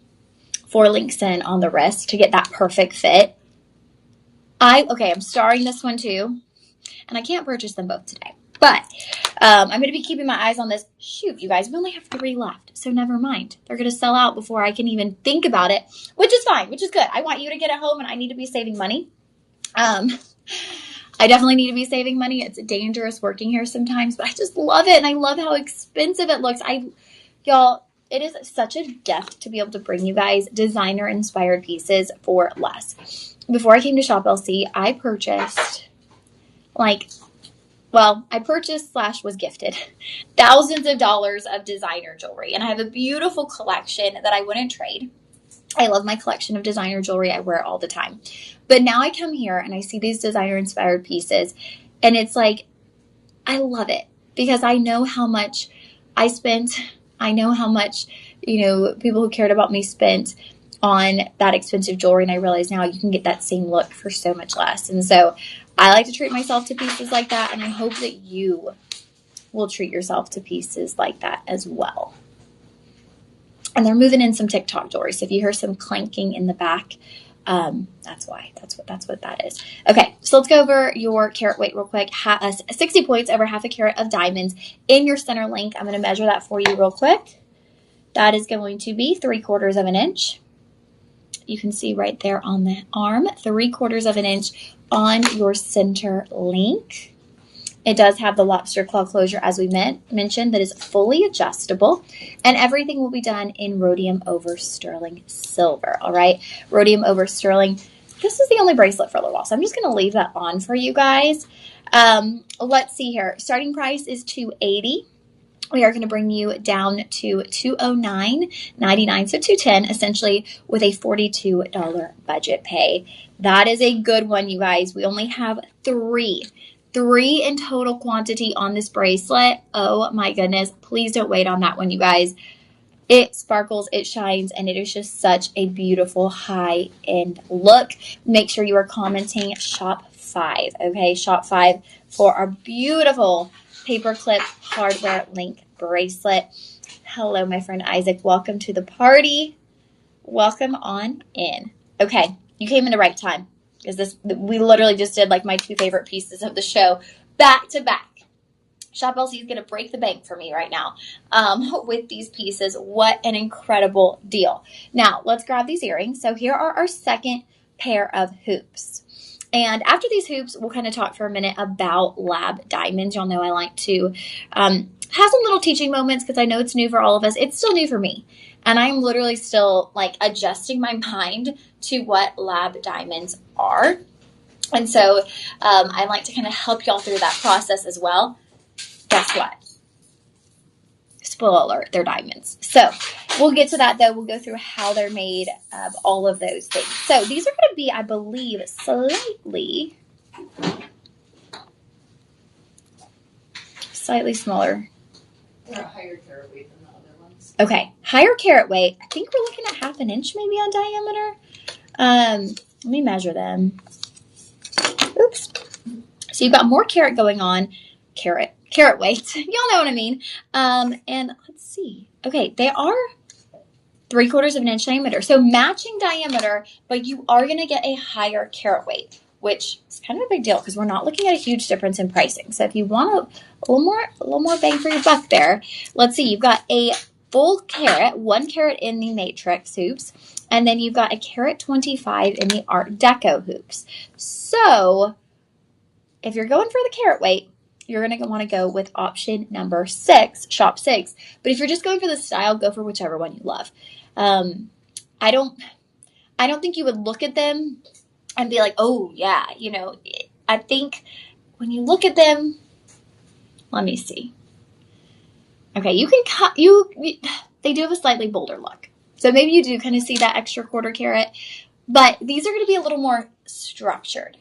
4 links in on the wrist to get that perfect fit. I'm starring this one too, and I can't purchase them both today. But I'm going to be keeping my eyes on this. Shoot, you guys, we only have 3 left, so never mind. They're going to sell out before I can even think about it, which is fine, which is good. I want you to get it home, and I need to be saving money. I definitely need to be saving money. It's dangerous working here sometimes, but I just love it, and I love how expensive it looks. Y'all, it is such a gift to be able to bring you guys designer-inspired pieces for less. Before I came to Shop LC, I purchased was gifted thousands of dollars of designer jewelry. And I have a beautiful collection that I wouldn't trade. I love my collection of designer jewelry. I wear it all the time. But now I come here and I see these designer inspired pieces, and it's like, I love it because I know how much I spent. I know how much, people who cared about me spent on that expensive jewelry. And I realize now you can get that same look for so much less. And so I like to treat myself to pieces like that. And I hope that you will treat yourself to pieces like that as well. And they're moving in some TikTok jewelry. So if you hear some clanking in the back, that's why. That's what that is. Okay, so let's go over your carat weight real quick. 60 points over half a carat of diamonds in your center link. I'm going to measure that for you real quick. That is going to be 3/4 of an inch. You can see right there on the arm, 3/4 of an inch on your center link. It does have the lobster claw closure, as we mentioned, that is fully adjustable. And everything will be done in rhodium over sterling silver, all right? Rhodium over sterling. This is the only bracelet for a little while, so I'm just going to leave that on for you guys. Let's see here. Starting price is $280. We are going to bring you down to $209.99, so $210, essentially, with a $42 budget pay. That is a good one, you guys. We only have three in total quantity on this bracelet. Oh my goodness. Please don't wait on that one, you guys. It sparkles, it shines, and it is just such a beautiful high-end look. Make sure you are commenting shop 5, okay? Shop 5 for our beautiful paperclip hardware link bracelet. Hello, my friend Isaac. Welcome to the party. Welcome on in. Okay, you came in the right time. Because we literally just did like my 2 favorite pieces of the show back to back. Shop LC is going to break the bank for me right now with these pieces. What an incredible deal. Now, let's grab these earrings. So here are our second pair of hoops. And after these hoops, we'll kind of talk for a minute about lab diamonds. Y'all know I like to have some little teaching moments because I know it's new for all of us. It's still new for me. And I'm literally still like adjusting my mind to what lab diamonds are. And so I like to kind of help y'all through that process as well. Guess what? Spoiler alert, they're diamonds. So we'll get to that though. We'll go through how they're made, all of those things. So these are going to be, I believe, slightly smaller. They're a higher carat weight than the other ones. Okay, higher carat weight. I think we're looking at 1/2 inch maybe on diameter. Let me measure them. Oops. So you've got more carat going on. Carat weight. Y'all know what I mean. And let's see. Okay, they are 3/4 of an inch diameter. So matching diameter, but you are going to get a higher carat weight, which is kind of a big deal because we're not looking at a huge difference in pricing. So if you want a little more bang for your buck there, let's see. You've got a full carat, 1 carat in the matrix hoops, and then you've got a carat 25 in the Art Deco hoops. So if you're going for the carat weight, you're going to want to go with option number 6, shop 6. But if you're just going for the style, go for whichever one you love. I don't think you would look at them and be like, oh yeah, I think when you look at them, let me see. Okay, you can cut, they do have a slightly bolder look. So maybe you do kind of see that extra 1/4 carat, but these are going to be a little more structured.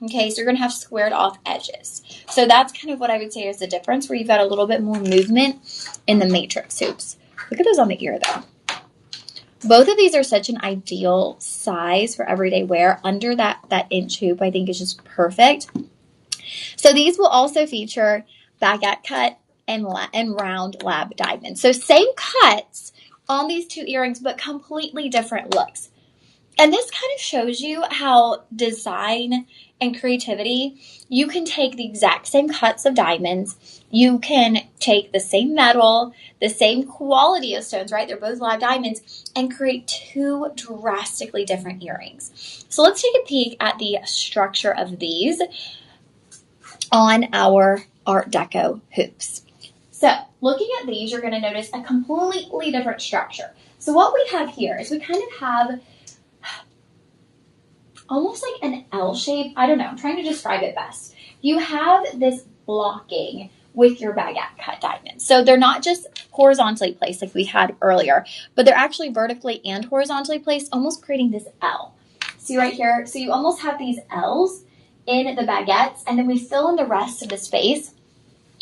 Okay, so you're going to have squared off edges. So that's kind of what I would say is the difference, where you've got a little bit more movement in the matrix hoops. Look at those on the ear though. Both of these are such an ideal size for everyday wear. Under that inch hoop, I think is just perfect. So these will also feature baguette cut and round lab diamonds. So same cuts on these 2 earrings, but completely different looks. And this kind of shows you how design and creativity, you can take the exact same cuts of diamonds. You can take the same metal, the same quality of stones, right? They're both lab diamonds, and create 2 drastically different earrings. So let's take a peek at the structure of these on our Art Deco hoops. So looking at these, you're going to notice a completely different structure. So what we have here is we kind of have almost like an L shape. I don't know. I'm trying to describe it best. You have this blocking with your baguette cut diamonds. So they're not just horizontally placed like we had earlier, but they're actually vertically and horizontally placed, almost creating this L. See right here? So you almost have these L's in the baguettes, and then we fill in the rest of the space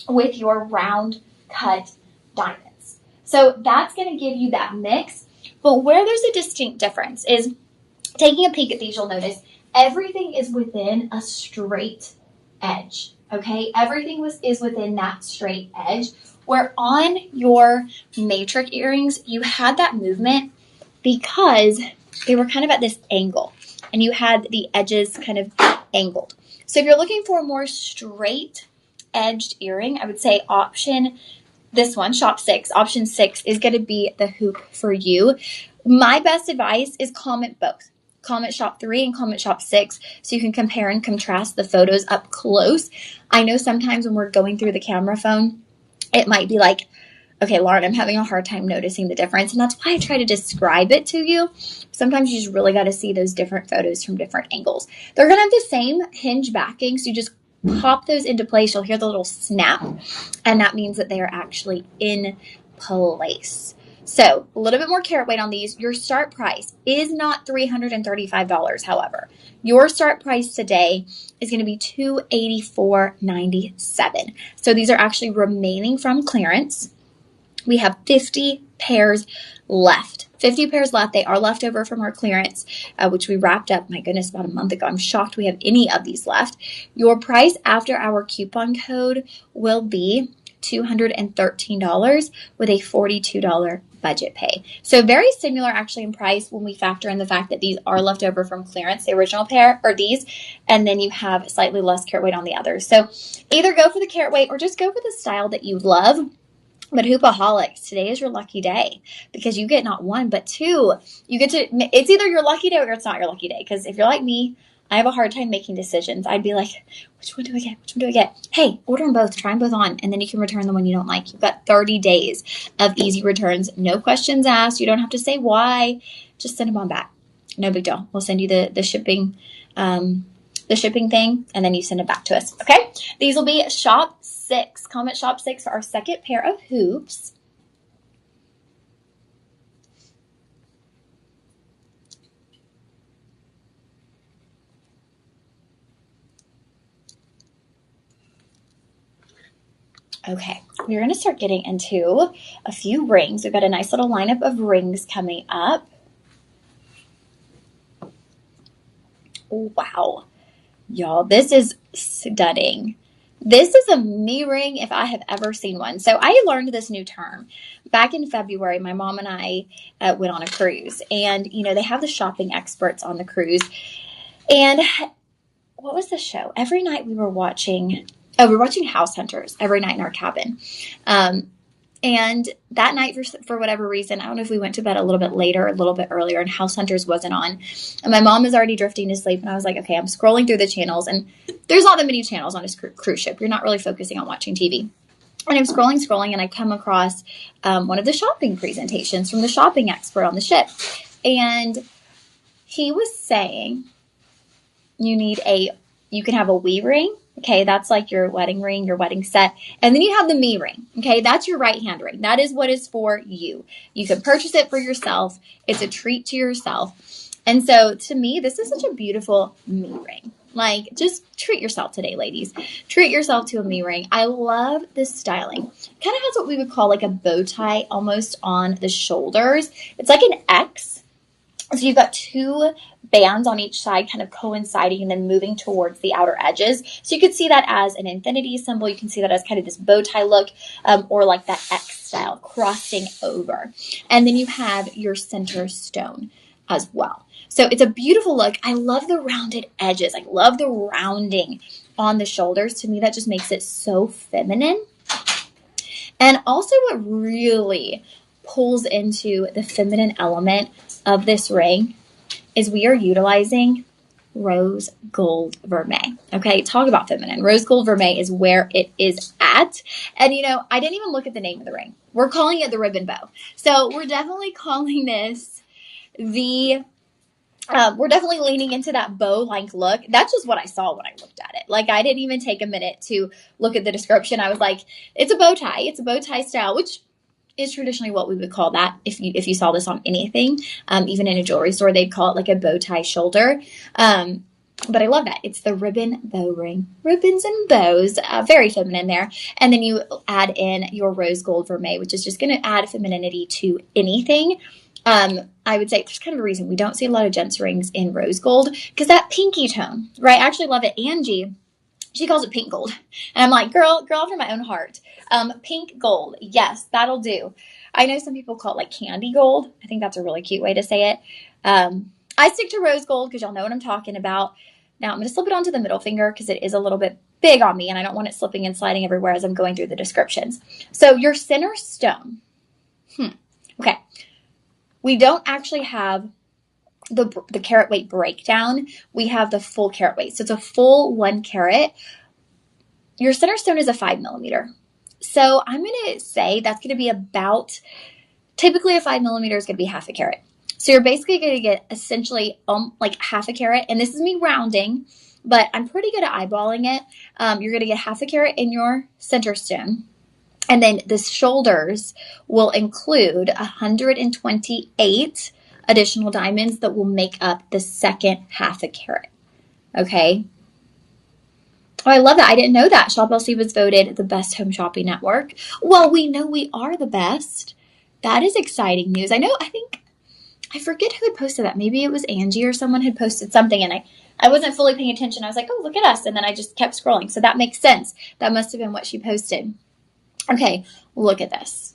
with your round cut diamonds. So that's going to give you that mix. But where there's a distinct difference is, taking a peek at these, you'll notice everything is within a straight edge. Okay, everything is within that straight edge. Where on your matrix earrings, you had that movement because they were kind of at this angle, and you had the edges kind of angled. So if you're looking for a more straight edged earring, I would say this one, shop 6, option 6 is going to be the hoop for you. My best advice is comment both. Comment shop 3 and comment shop 6 so you can compare and contrast the photos up close. I know sometimes when we're going through the camera phone, it might be like, okay, Lauren, I'm having a hard time noticing the difference. And that's why I try to describe it to you. Sometimes you just really got to see those different photos from different angles. They're going to have the same hinge backing, so you just pop those into place. You'll hear the little snap, and that means that they are actually in place. So a little bit more carat weight on these. Your start price is not $335, however. Your start price today is going to be $284.97. So these are actually remaining from clearance. We have 50 pairs left. 50 pairs left. They are left over from our clearance, which we wrapped up, my goodness, about a month ago. I'm shocked we have any of these left. Your price after our coupon code will be $213 with a $42 budget pay. So very similar actually in price when we factor in the fact that these are left over from clearance, the original pair or these, and then you have slightly less carat weight on the others. So either go for the carat weight or just go for the style that you love. But Hoopaholics, today is your lucky day because you get not one, but two. You get to, it's either your lucky day or it's not your lucky day. Because if you're like me, I have a hard time making decisions. I'd be like, which one do I get? Which one do I get? Hey, order them both. Try them both on. And then you can return the one you don't like. You've got 30 days of easy returns. No questions asked. You don't have to say why. Just send them on back. No big deal. We'll send you the shipping thing, and then you send it back to us. Okay? These will be shop 6. Comment shop 6 for our second pair of hoops. Okay, we're going to start getting into a few rings. We've got a nice little lineup of rings coming up. Wow. Y'all, this is stunning. This is a me ring if I have ever seen one. So I learned this new term. Back in February, my mom and I went on a cruise. And, you know, they have the shopping experts on the cruise. And what was the show? Every night we were watching House Hunters every night in our cabin. And that night, for whatever reason, I don't know if we went to bed a little bit later, a little bit earlier, and House Hunters wasn't on. And my mom was already drifting to sleep, and I was like, okay, I'm scrolling through the channels, and there's not that many channels on a cruise ship. You're not really focusing on watching TV. And I'm scrolling, and I come across one of the shopping presentations from the shopping expert on the ship. And he was saying you can have a we ring. Okay, that's like your wedding ring, your wedding set. And then you have the me ring. Okay, that's your right hand ring. That is what is for you. You can purchase it for yourself. It's a treat to yourself. And so to me, this is such a beautiful me ring. Like, just treat yourself today, ladies. Treat yourself to a me ring. I love this styling. Kind of has what we would call like a bow tie almost on the shoulders. It's like an X. So you've got two bands on each side kind of coinciding and then moving towards the outer edges. So you could see that as an infinity symbol. You can see that as kind of this bow tie look, or like that X style crossing over. And then you have your center stone as well. So it's a beautiful look. I love the rounded edges. I love the rounding on the shoulders. To me, that just makes it so feminine. And also what really pulls into the feminine element of this ring is we are utilizing rose gold vermeil. Okay, talk about feminine. Rose gold vermeil is where it is at. And you know, I didn't even look at the name of the ring. We're calling it the ribbon bow. So we're definitely calling this the we're definitely leaning into that bow-like look. That's just what I saw when I looked at it. Like, I didn't even take a minute to look at the description. I was like, it's a bow tie. It's a bow tie style, which is traditionally what we would call that if you saw this on anything. Even in a jewelry store, they'd call it like a bow tie shoulder. But I love that. It's the ribbon bow ring. Ribbons and bows. Very feminine there. And then you add in your rose gold vermeil, which is just going to add femininity to anything. I would say there's kind of a reason we don't see a lot of gents rings in rose gold, because that pinky tone, right? I actually love it. Angie, she calls it pink gold. And I'm like, girl after my own heart. Pink gold. Yes, that'll do. I know some people call it like candy gold. I think that's a really cute way to say it. I stick to rose gold because y'all know what I'm talking about. Now I'm going to slip it onto the middle finger because it is a little bit big on me and I don't want it slipping and sliding everywhere as I'm going through the descriptions. So your center stone. Okay. We don't actually have the carat weight breakdown. We have the full carat weight. So it's a full 1 carat. Your center stone is a 5 millimeter. So I'm going to say that's going to be about, typically a 5 millimeter is going to be half a carat. So you're basically going to get essentially like half a carat. And this is me rounding, but I'm pretty good at eyeballing it. You're going to get half a carat in your center stone. And then the shoulders will include 128 additional diamonds that will make up the second half a carat. Okay. Oh, I love that. I didn't know that. Shop LC was voted the best home shopping network. Well, we know we are the best. That is exciting news. I forget who had posted that. Maybe it was Angie or someone had posted something and I wasn't fully paying attention. I was like, oh, look at us. And then I just kept scrolling. So that makes sense. That must have been what she posted. Okay, look at this.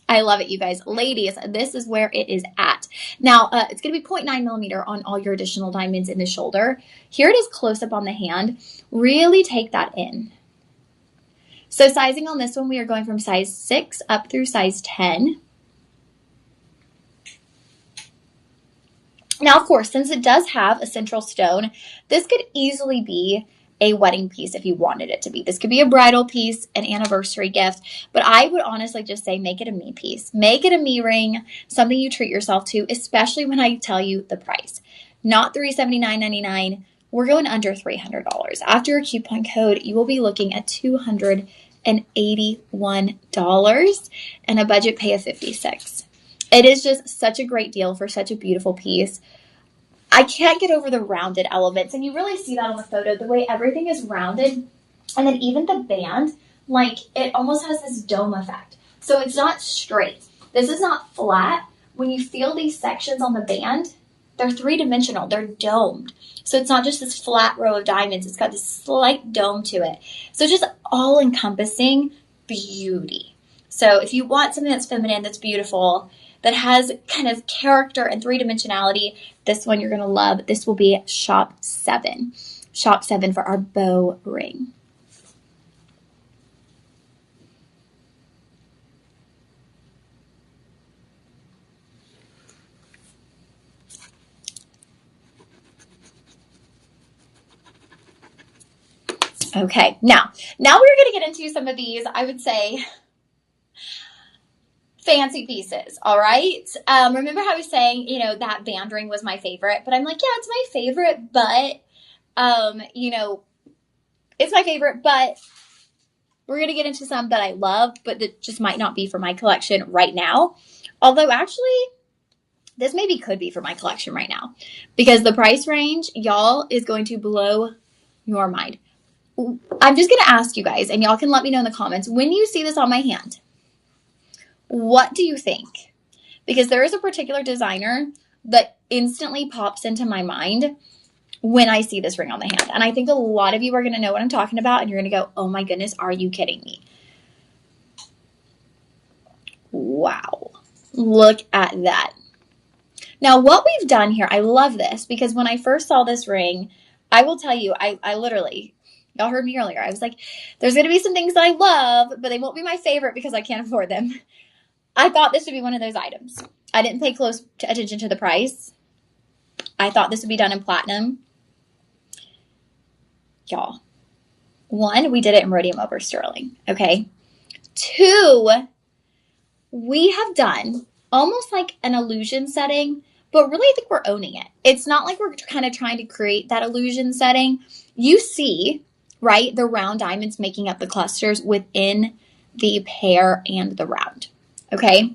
I love it, you guys. Ladies, this is where it is at. Now, it's going to be 0.9 millimeter on all your additional diamonds in the shoulder. Here it is close up on the hand. Really take that in. So sizing on this one, we are going from size 6 up through size 10. Now, of course, since it does have a central stone, this could easily be a wedding piece if you wanted it to be. This could be a bridal piece, an anniversary gift, but I would honestly just say make it a me piece. Make it a me ring, something you treat yourself to, especially when I tell you the price. Not $379.99. We're going under $300. After a coupon code, you will be looking at $281 and a budget pay of $56. It is just such a great deal for such a beautiful piece. I can't get over the rounded elements, and you really see that on the photo, the way everything is rounded, and then even the band, like it almost has this dome effect. So it's not straight. This is not flat. When you feel these sections on the band, they're three-dimensional. They're domed. So it's not just this flat row of diamonds. It's got this slight dome to it. So just all-encompassing beauty. So if you want something that's feminine, that's beautiful, that has kind of character and three-dimensionality, this one you're going to love. This will be Shop 7. Shop 7 for our bow ring. Okay, now we're going to get into some of these, I would say, fancy pieces, all right? Remember how I was saying, that band ring was my favorite, but I'm like, yeah, it's my favorite, but, it's my favorite, but we're going to get into some that I love, but that just might not be for my collection right now. Although, actually, this maybe could be for my collection right now because the price range, y'all, is going to blow your mind. I'm just going to ask you guys, and y'all can let me know in the comments, when you see this on my hand, what do you think? Because there is a particular designer that instantly pops into my mind when I see this ring on the hand. And I think a lot of you are going to know what I'm talking about, and you're going to go, oh my goodness, are you kidding me? Wow. Look at that. Now, what we've done here, I love this, because when I first saw this ring, I will tell you, I literally, y'all heard me earlier, I was like, there's going to be some things that I love, but they won't be my favorite because I can't afford them. I thought this would be one of those items. I didn't pay close attention to the price. I thought this would be done in platinum. Y'all, 1, we did it in rhodium over sterling, okay? 2, we have done almost like an illusion setting, but really I think we're owning it. It's not like we're kind of trying to create that illusion setting. You see, right, the round diamonds making up the clusters within the pair and the round. Okay.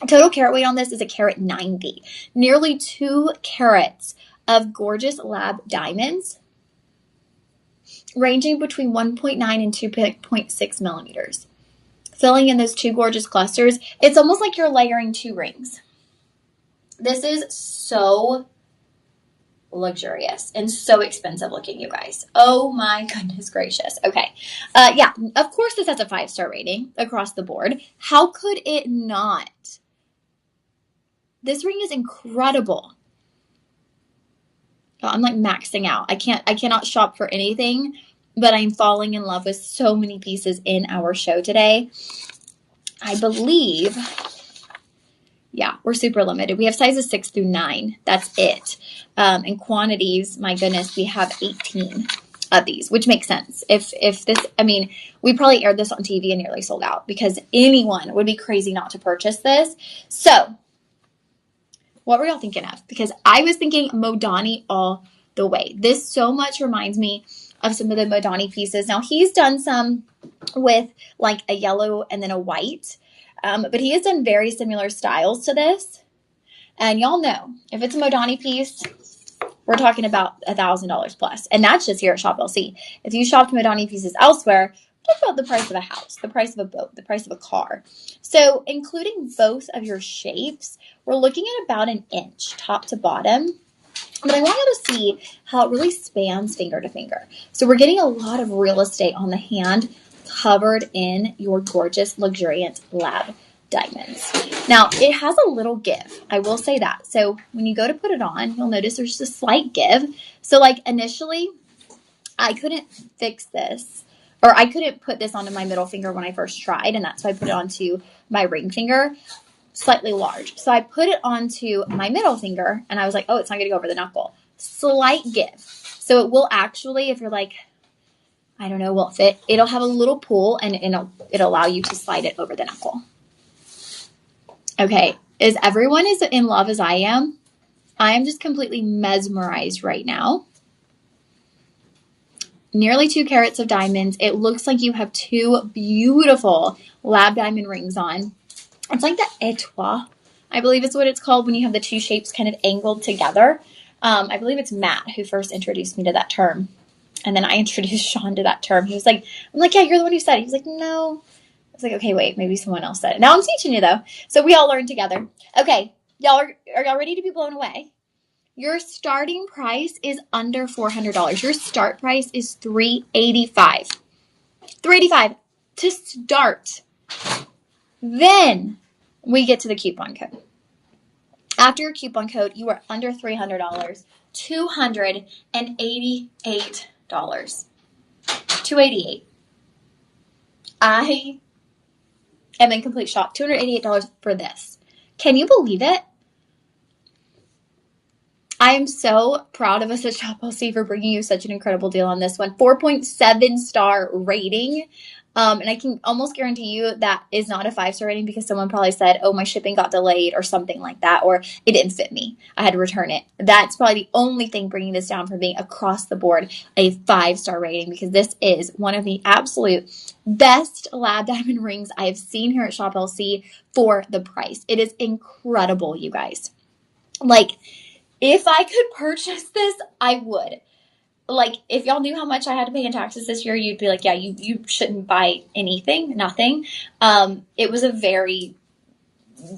Total carat weight on this is a carat 90. Nearly 2 carats of gorgeous lab diamonds ranging between 1.9 and 2.6 millimeters. Filling in those 2 gorgeous clusters, it's almost like you're layering 2 rings. This is so luxurious and so expensive looking, you guys. Oh my goodness gracious. Okay. Yeah, of course this has a 5-star rating across the board. How could it not? This ring is incredible. Oh, I'm like maxing out. I cannot shop for anything, but I'm falling in love with so many pieces in our show today. I believe, yeah, we're super limited. We have sizes 6 through 9. That's it. In quantities, my goodness, we have 18 of these, which makes sense. If this, I mean, we probably aired this on TV and nearly sold out because anyone would be crazy not to purchase this. So what were y'all thinking of? Because I was thinking Modani all the way. This so much reminds me of some of the Modani pieces. Now, he's done some with like a yellow and then a white, but he has done very similar styles to this. And y'all know, if it's a Modani piece, we're talking about $1,000 plus. And that's just here at Shop LC. If you shopped Modani pieces elsewhere, talk about the price of a house, the price of a boat, the price of a car. So including both of your shapes, we're looking at about 1 inch top to bottom. But I want you to see how it really spans finger to finger. So we're getting a lot of real estate on the hand covered in your gorgeous, luxuriant lab diamonds. Now, it has a little give. I will say that. So when you go to put it on, you'll notice there's just a slight give. So like initially, I couldn't fix this, or I couldn't put this onto my middle finger when I first tried, and that's why I put it onto my ring finger, slightly large. So I put it onto my middle finger, and I was like, oh, it's not going to go over the knuckle. Slight give. So it will actually, if you're like, I don't know, won't fit, it'll have a little pull, and it'll allow you to slide it over the knuckle. Okay, is everyone as in love as I am? I am just completely mesmerized right now. Nearly 2 carats of diamonds. It looks like you have 2 beautiful lab diamond rings on. It's like the étoile, I believe is what it's called when you have the 2 shapes kind of angled together. I believe it's Matt who first introduced me to that term. And then I introduced Sean to that term. He was like, I'm like, yeah, you're the one who said it. He was like, no. I was like, okay, wait, maybe someone else said it. Now I'm teaching you though. So we all learned together. Okay, y'all are y'all ready to be blown away? Your starting price is under $400. Your start price is $385. $385 to start. Then we get to the coupon code. After your coupon code, you are under $300. $288. $288. I am in complete shock. $288 for this. Can you believe it? I am so proud of us at Shop LC for bringing you such an incredible deal on this one. 4.7 star rating. And I can almost guarantee you that is not a 5-star rating because someone probably said, oh, my shipping got delayed or something like that, or it didn't fit me. I had to return it. That's probably the only thing bringing this down from being across the board a 5-star rating, because this is one of the absolute best lab diamond rings I have seen here at Shop LC for the price. It is incredible, you guys. Like, if I could purchase this, I would. Like, if y'all knew how much I had to pay in taxes this year, you'd be like, yeah, you shouldn't buy anything, nothing. It was a very,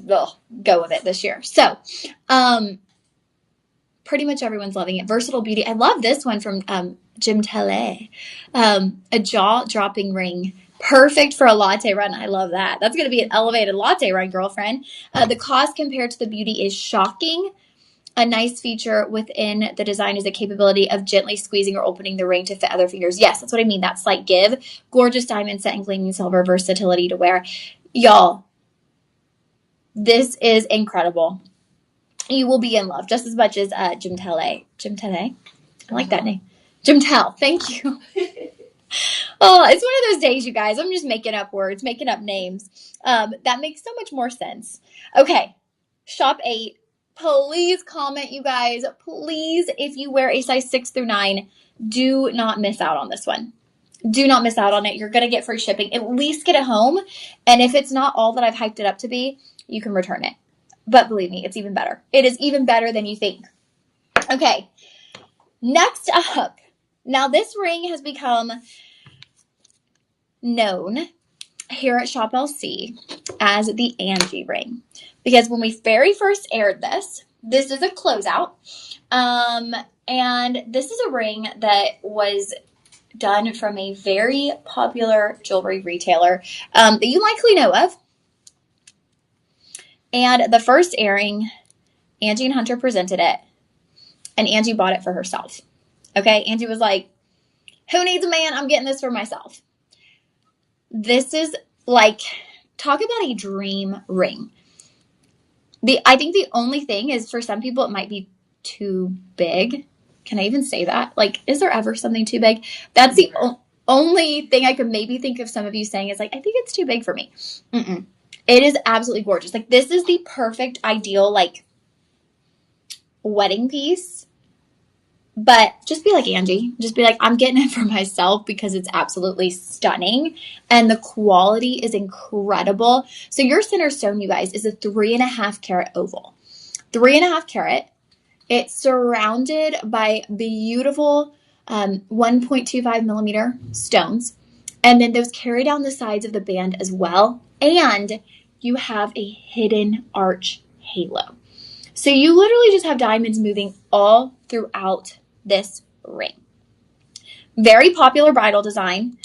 go with it this year. So, pretty much everyone's loving it. Versatile beauty. I love this one from Jim Tele. A jaw-dropping ring. Perfect for a latte run. I love that. That's going to be an elevated latte run, girlfriend. The cost compared to the beauty is shocking. A nice feature within the design is the capability of gently squeezing or opening the ring to fit other fingers. Yes, that's what I mean. That slight give. Gorgeous diamond set and gleaming silver, versatility to wear. Y'all, this is incredible. You will be in love just as much as Jim Tele. Jim Tele? I like that name. Jim Tel. Thank you. Oh, it's one of those days, you guys. I'm just making up words, making up names. That makes so much more sense. Okay, Shop 8. Please comment, you guys. Please, if you wear a size 6 through 9, do not miss out on this one. Do not miss out on it. You're going to get free shipping. At least get it home. And if it's not all that I've hyped it up to be, you can return it. But believe me, it's even better. It is even better than you think. Okay. Next up. Now, this ring has become known here at Shop LC as the Angie ring. Because when we very first aired this is a closeout. And this is a ring that was done from a very popular jewelry retailer that you likely know of. And the first airing, Angie and Hunter presented it, and Angie bought it for herself. Okay, Angie was like, who needs a man? I'm getting this for myself. This is like, talk about a dream ring. I think the only thing is for some people it might be too big. Can I even say that? Like, is there ever something too big? That's the only thing I could maybe think of some of you saying is like, I think it's too big for me. It is absolutely gorgeous. Like, this is the perfect, ideal, like, wedding piece. But just be like Angie. Just be like, I'm getting it for myself because it's absolutely stunning. And the quality is incredible. So your center stone, you guys, is a 3.5 carat oval. 3.5 carat. It's surrounded by beautiful 1.25 millimeter stones. And then those carry down the sides of the band as well. And you have a hidden arch halo. So you literally just have diamonds moving all throughout this ring. Very popular bridal design,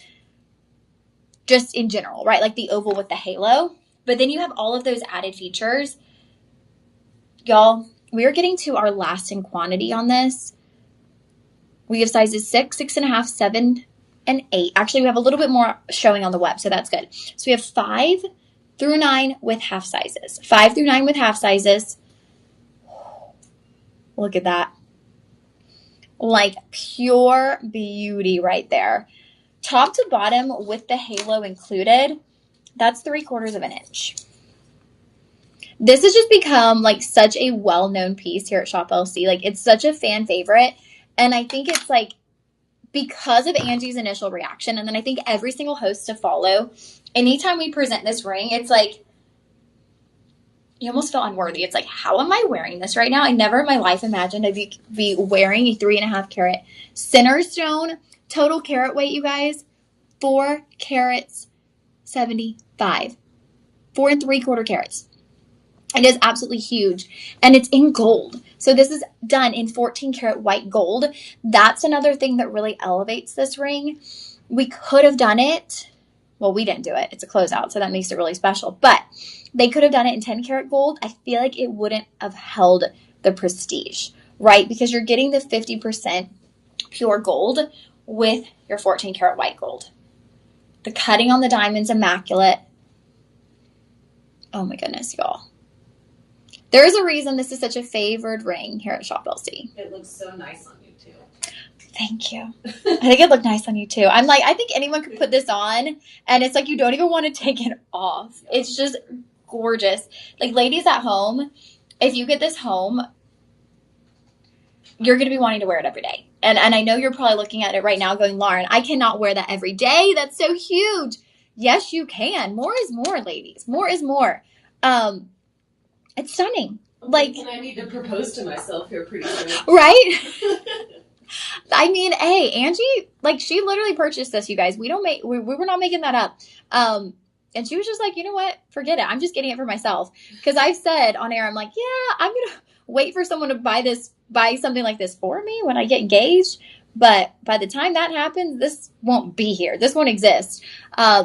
just in general, right? Like the oval with the halo. But then you have all of those added features. Y'all, we are getting to our last in quantity on this. We have sizes 6, 6.5, 7, and 8. Actually, we have a little bit more showing on the web, so that's good. So we have 5 through 9 with half sizes. 5 through 9 with half sizes. Look at that. Like pure beauty right there. Top to bottom with the halo included, that's 3/4 of an inch. This has just become like such a well-known piece here at Shop LC. Like, it's such a fan favorite. And I think it's like because of Angie's initial reaction, and then I think every single host to follow, anytime we present this ring, it's like, you almost feel unworthy. It's like, how am I wearing this right now? I never in my life imagined I'd be wearing a 3.5 carat center stone. Total carat weight, you guys, 4 carats 75. 4 3/4 carats. It is absolutely huge. And it's in gold. So this is done in 14 karat white gold. That's another thing that really elevates this ring. We could have done it. Well, we didn't do it. It's a closeout, so that makes it really special. But they could have done it in 10 karat gold. I feel like it wouldn't have held the prestige, right? Because you're getting the 50% pure gold with your 14 karat white gold. The cutting on the diamond's immaculate. Oh my goodness, y'all. There is a reason this is such a favored ring here at Shop LC. It looks so nice on you too. Thank you. I think it looked nice on you too. I'm like, I think anyone could put this on and it's like you don't even want to take it off. It's just gorgeous. Like, ladies at home, if you get this home, you're going to be wanting to wear it every day. And I know you're probably looking at it right now going, Lauren, I cannot wear that every day. That's so huge. Yes, you can. More is more, ladies. More is more. It's stunning. Like, and I need to propose to myself here pretty soon. Right? I mean, hey, Angie, like, she literally purchased this, you guys. We were not making that up. And she was just like, you know what? Forget it. I'm just getting it for myself. Because I've said on air, I'm like, yeah, I'm going to wait for someone to buy something like this for me when I get engaged. But by the time that happens, this won't be here. This won't exist.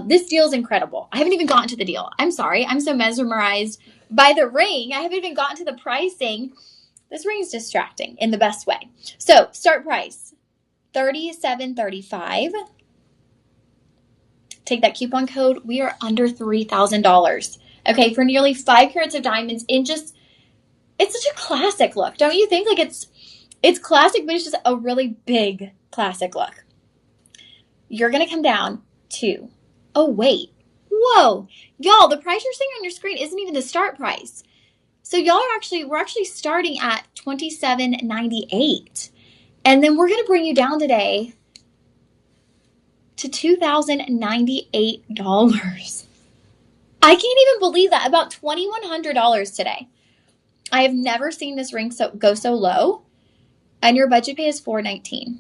This deal is incredible. I haven't even gotten to the deal. I'm sorry. I'm so mesmerized by the ring. I haven't even gotten to the pricing. This ring is distracting in the best way. So, start price, $37.35. Take that coupon code. We are under $3,000. Okay, for nearly 5 carats of diamonds in just, it's such a classic look. Don't you think? Like, it's classic, but it's just a really big classic look. You're going to come down to, oh, wait. Whoa. Y'all, the price you're seeing on your screen isn't even the start price. So y'all are we're actually starting at $27.98. And then we're going to bring you down today to $2,098. I can't even believe that. About $2,100 today. I have never seen this ring go so low. And your budget pay is $419.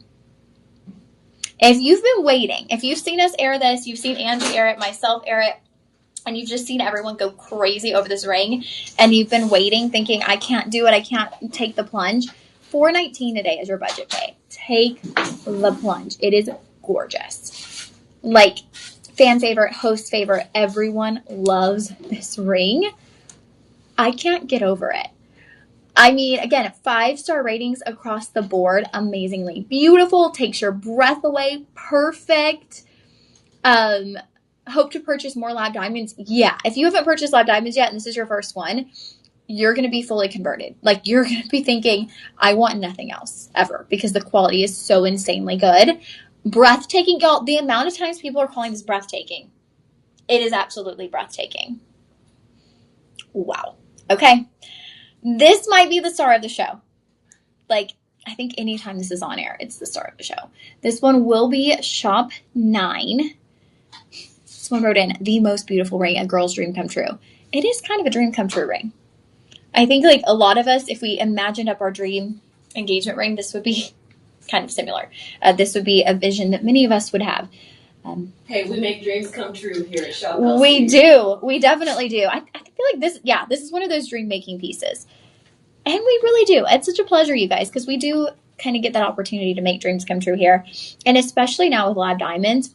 If you've been waiting, if you've seen us air this, you've seen Angie air it, myself air it, and you've just seen everyone go crazy over this ring, and you've been waiting thinking, I can't do it, I can't take the plunge, $419 today is your budget pay. Take the plunge. It is gorgeous. Like, fan favorite, host favorite, everyone loves this ring. I can't get over it. I mean, again, 5-star ratings across the board. Amazingly beautiful. Takes your breath away. Perfect. Hope to purchase more lab diamonds. Yeah. If you haven't purchased lab diamonds yet and this is your first one, you're going to be fully converted. Like, you're going to be thinking, I want nothing else ever, because the quality is so insanely good. Breathtaking. Y'all, the amount of times people are calling this breathtaking. It is absolutely breathtaking. Wow. Okay. This might be the star of the show. Like, I think anytime this is on air, it's the star of the show. This one will be Shop 9. This one wrote in, the most beautiful ring, a girl's dream come true. It is kind of a dream come true ring. I think, like, a lot of us, if we imagined up our dream engagement ring, this would be kind of similar. This would be a vision that many of us would have. Hey, we make dreams come true here at Shop LC. We do. We definitely do. I feel like this is one of those dream-making pieces. And we really do. It's such a pleasure, you guys, because we do kind of get that opportunity to make dreams come true here. And especially now with lab diamonds.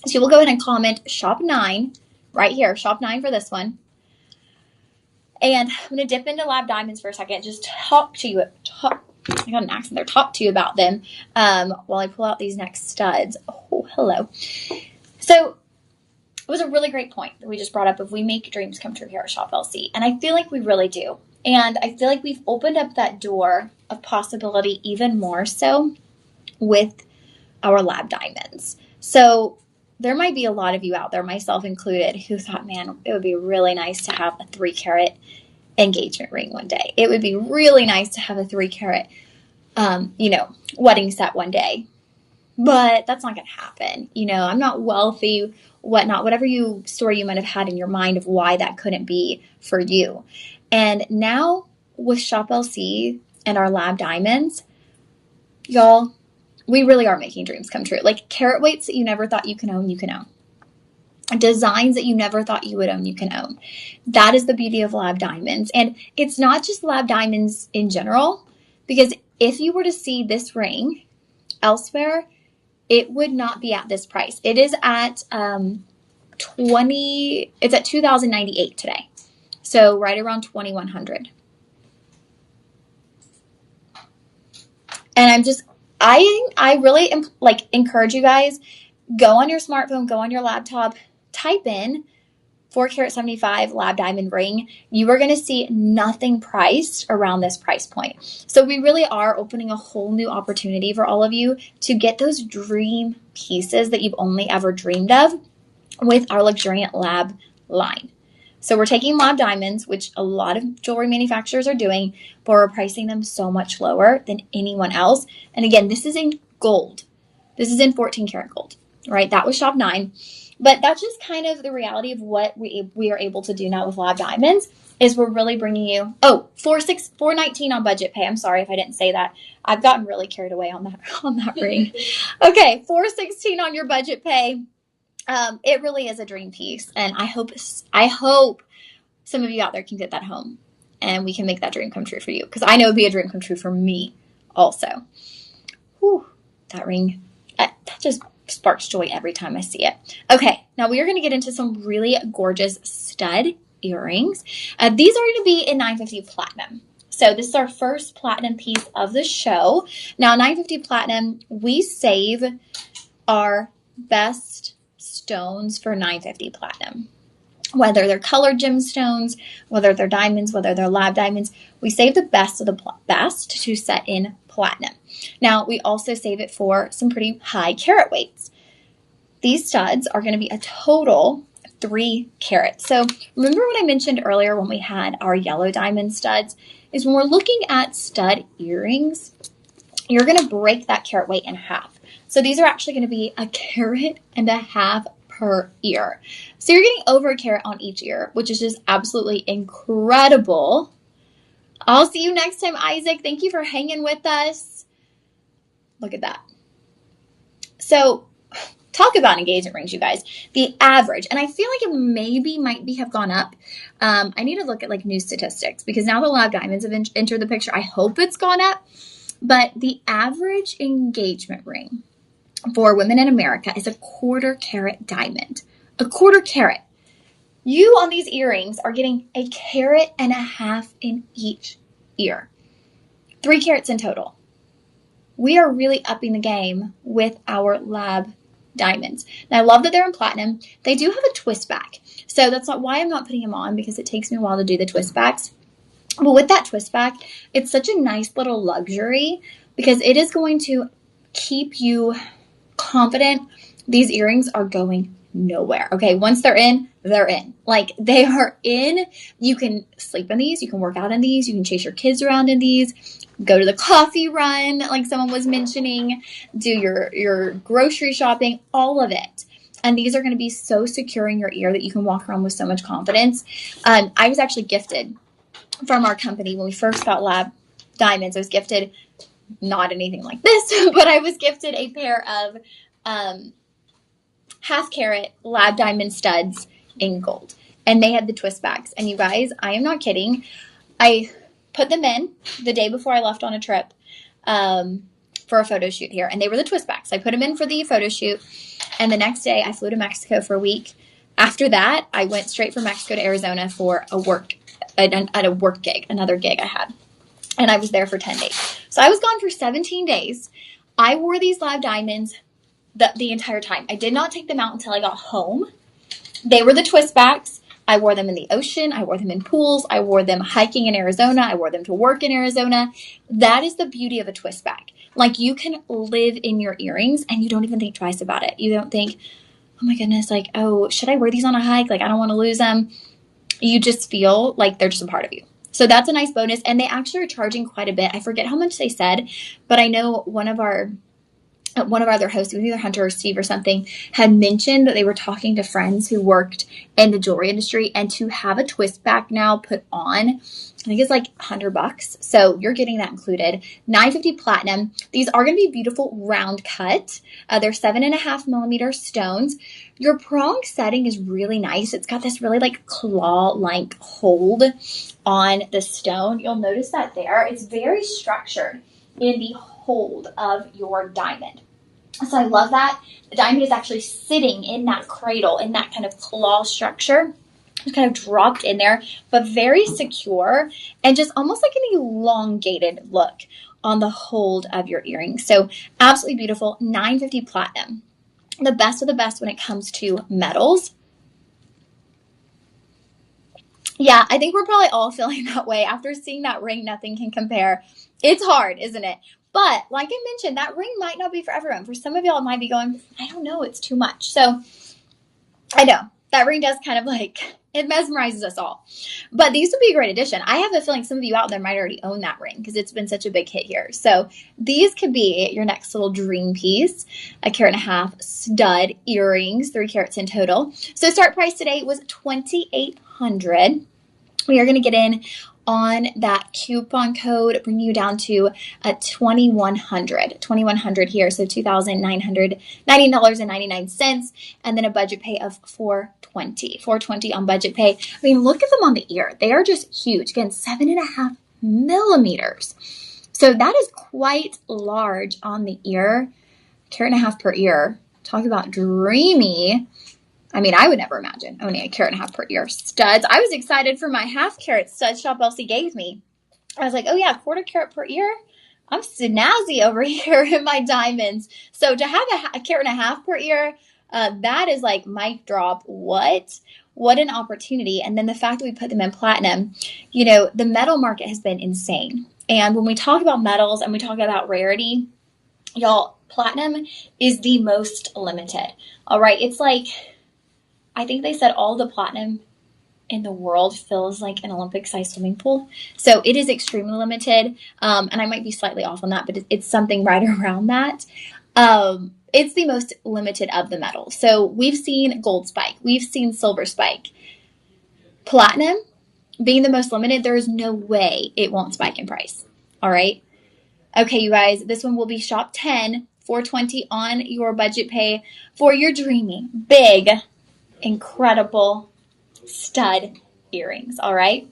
So we'll go ahead and comment Shop 9 right here. Shop 9 for this one. And I'm going to dip into lab diamonds for a second. Just talk to you. I got an accent there. Talk to you about them while I pull out these next studs. Oh, hello. So it was a really great point that we just brought up of we make dreams come true here at Shop LC. And I feel like we really do. And I feel like we've opened up that door of possibility even more so with our lab diamonds. So there might be a lot of you out there, myself included, who thought, man, it would be really nice to have a 3-carat engagement ring one day. It would be really nice to have a 3-carat, wedding set one day. But that's not going to happen. I'm not wealthy, whatnot, whatever story you might have had in your mind of why that couldn't be for you. And now with Shop LC and our lab diamonds, y'all, we really are making dreams come true. Like, carat weights that you never thought you can own, you can own. Designs that you never thought you would own, you can own. That is the beauty of lab diamonds. And it's not just lab diamonds in general, because if you were to see this ring elsewhere, it would not be at this price. It is at it's at $2,098 today. So right around $2,100. And I really encourage you guys, go on your smartphone, go on your laptop, type in 4-carat 75 lab diamond ring. You are going to see nothing priced around this price point. So we really are opening a whole new opportunity for all of you to get those dream pieces that you've only ever dreamed of with our luxuriant lab line. So we're taking lab diamonds, which a lot of jewelry manufacturers are doing, but we're pricing them so much lower than anyone else. And again, this is in gold. This is in 14-karat gold, right? That was Shop 9. But that's just kind of the reality of what we are able to do now with lab diamonds, is we're really bringing you, $419 on budget pay. I'm sorry if I didn't say that. I've gotten really carried away on that ring. Okay, $416 on your budget pay. It really is a dream piece, and I hope some of you out there can get that home, and we can make that dream come true for you, because I know it would be a dream come true for me also. Whew, that ring, that just sparks joy every time I see it. Okay, now we are going to get into some really gorgeous stud earrings. These are going to be in 950 platinum. So this is our first platinum piece of the show. Now, 950 platinum, we save our best stones for 950 platinum. Whether they're colored gemstones, whether they're diamonds, whether they're lab diamonds, we save the best of the best to set in platinum. Now, we also save it for some pretty high carat weights. These studs are going to be a total 3 carat. So remember what I mentioned earlier when we had our yellow diamond studs, is when we're looking at stud earrings, you're going to break that carat weight in half. So these are actually going to be 1.5 carats per ear. So you're getting over 1 carat on each ear, which is just absolutely incredible. I'll see you next time, Isaac. Thank you for hanging with us. Look at that. So talk about engagement rings, you guys. The average, and I feel like it maybe might have gone up. I need to look at like new statistics because now the lab diamonds have entered the picture. I hope it's gone up, but the average engagement ring for women in America is 1/4 carat diamond. 1/4 carat. You on these earrings are getting 1.5 carats in each ear. 3 carats in total. We are really upping the game with our lab diamonds. And I love that they're in platinum. They do have a twist back. So that's not why I'm not putting them on, because it takes me a while to do the twist backs. But with that twist back, it's such a nice little luxury because it is going to keep you confident. These earrings are going nowhere. Okay, once they're in, they're in. Like, they are in. You can sleep in these. You can work out in these. You can chase your kids around in these. Go to the coffee run, like someone was mentioning. Do your grocery shopping, all of it. And these are going to be so secure in your ear that you can walk around with so much confidence. I was actually gifted from our company when we first got lab diamonds. I was gifted, not anything like this, but I was gifted a pair of 1/2 carat lab diamond studs in gold. And they had the twist backs. And you guys, I am not kidding. I put them in the day before I left on a trip for a photo shoot here. And they were the twist backs. I put them in for the photo shoot. And the next day I flew to Mexico for a week. After that, I went straight from Mexico to Arizona for a work gig, another gig I had. And I was there for 10 days. So I was gone for 17 days. I wore these lab diamonds the entire time. I did not take them out until I got home. They were the twist backs. I wore them in the ocean. I wore them in pools. I wore them hiking in Arizona. I wore them to work in Arizona. That is the beauty of a twist back. Like, you can live in your earrings and you don't even think twice about it. You don't think, oh my goodness, like, oh, should I wear these on a hike? Like, I don't want to lose them. You just feel like they're just a part of you. So that's a nice bonus. And they actually are charging quite a bit. I forget how much they said, but I know one of our other hosts, either Hunter or Steve or something, had mentioned that they were talking to friends who worked in the jewelry industry, and to have a twist back now put on, I think it's like $100. So you're getting that included. $950 platinum. These are going to be beautiful round cut. They're 7.5 millimeter stones. Your prong setting is really nice. It's got this really like claw-like hold on the stone. You'll notice that there. It's very structured in the hold of your diamond. So I love that. The diamond is actually sitting in that cradle, in that kind of claw structure. It's kind of dropped in there, but very secure and just almost like an elongated look on the hold of your earring. So absolutely beautiful. $950 platinum. The best of the best when it comes to metals. Yeah, I think we're probably all feeling that way. After seeing that ring, nothing can compare. It's hard, isn't it? But like I mentioned, that ring might not be for everyone. For some of y'all, it might be going, I don't know, it's too much. So I know that ring does kind of like, it mesmerizes us all. But these would be a great addition. I have a feeling some of you out there might already own that ring because it's been such a big hit here. So these could be your next little dream piece. 1.5 carat stud earrings, 3 carats in total. So start price today was $2,800. We are going to get in on that coupon code, bring you down to $2,100 here. So $2,990.99, and then a budget pay of $420 on budget pay. I mean, look at them on the ear. They are just huge. Again, 7.5 millimeters. So that is quite large on the ear. 1.5 carats per ear. Talk about dreamy. I mean, I would never imagine owning 1.5 carats per ear studs. I was excited for my 1/2 carat stud shop Elsie gave me. I was like, oh yeah, 1/4 carat per ear. I'm snazzy over here in my diamonds. So to have 1.5 carats per ear, that is like mic drop. What an opportunity. And then the fact that we put them in platinum, you know, the metal market has been insane. And when we talk about metals and we talk about rarity, y'all, platinum is the most limited. All right. It's like I think they said all the platinum in the world feels like an Olympic-sized swimming pool. So it is extremely limited. And I might be slightly off on that, but it's something right around that. It's the most limited of the metals. So we've seen gold spike. We've seen silver spike. Platinum being the most limited, there is no way it won't spike in price. All right. Okay, you guys, this one will be shop 10, $420 on your budget pay for your dreamy, big, incredible stud earrings. All right.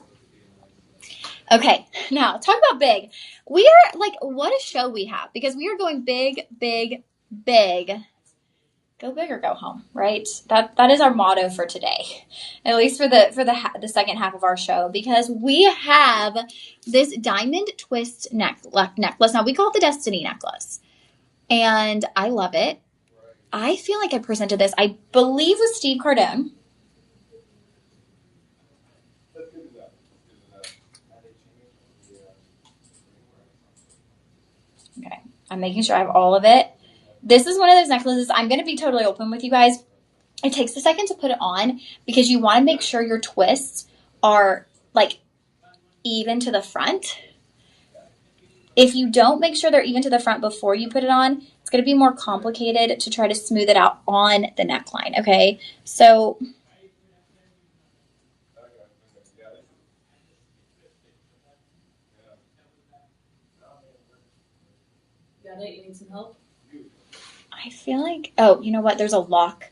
Okay, now talk about big. We are like, what a show we have, because we are going big, big, big. Go big or go home, right? That is our motto for today, at least for the second half of our show, because we have this diamond twist necklace. Now we call it the Destiny necklace, and I love it. I feel like I presented this, I believe, with Steve Cardone. Okay, I'm making sure I have all of it. This is one of those necklaces. I'm going to be totally open with you guys. It takes a second to put it on because you want to make sure your twists are like even to the front. If you don't make sure they're even to the front before you put it on, it's going to be more complicated to try to smooth it out on the neckline. Okay, so Got it? You need some help? I feel like, oh, you know what? There's a lock.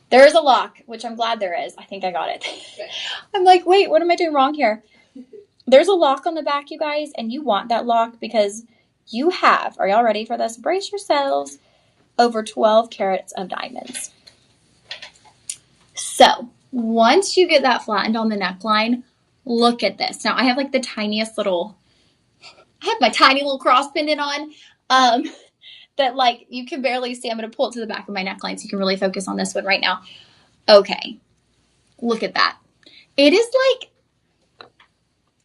There is a lock, which I'm glad there is. I think I got it. Okay. I'm like, wait, what am I doing wrong here? There's a lock on the back, you guys, and you want that lock because you have, are y'all ready for this? Brace yourselves, over 12 carats of diamonds. So once you get that flattened on the neckline, look at this. Now I have like the tiniest little, I have my tiny little cross pendant on that like you can barely see. I'm going to pull it to the back of my neckline so you can really focus on this one right now. Okay, look at that. It is like,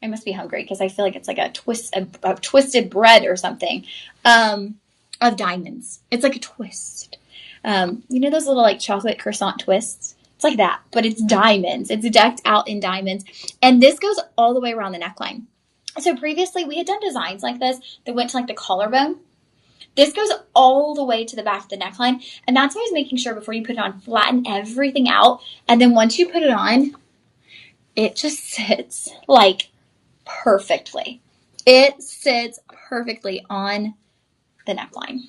I must be hungry because I feel like it's like a twisted bread or something of diamonds. It's like a twist. You know those little like chocolate croissant twists? It's like that, but it's diamonds. It's decked out in diamonds. And this goes all the way around the neckline. So previously we had done designs like this that went to like the collarbone. This goes all the way to the back of the neckline. And that's why I was making sure before you put it on, flatten everything out. And then once you put it on, it just sits like perfectly. It sits perfectly on the neckline.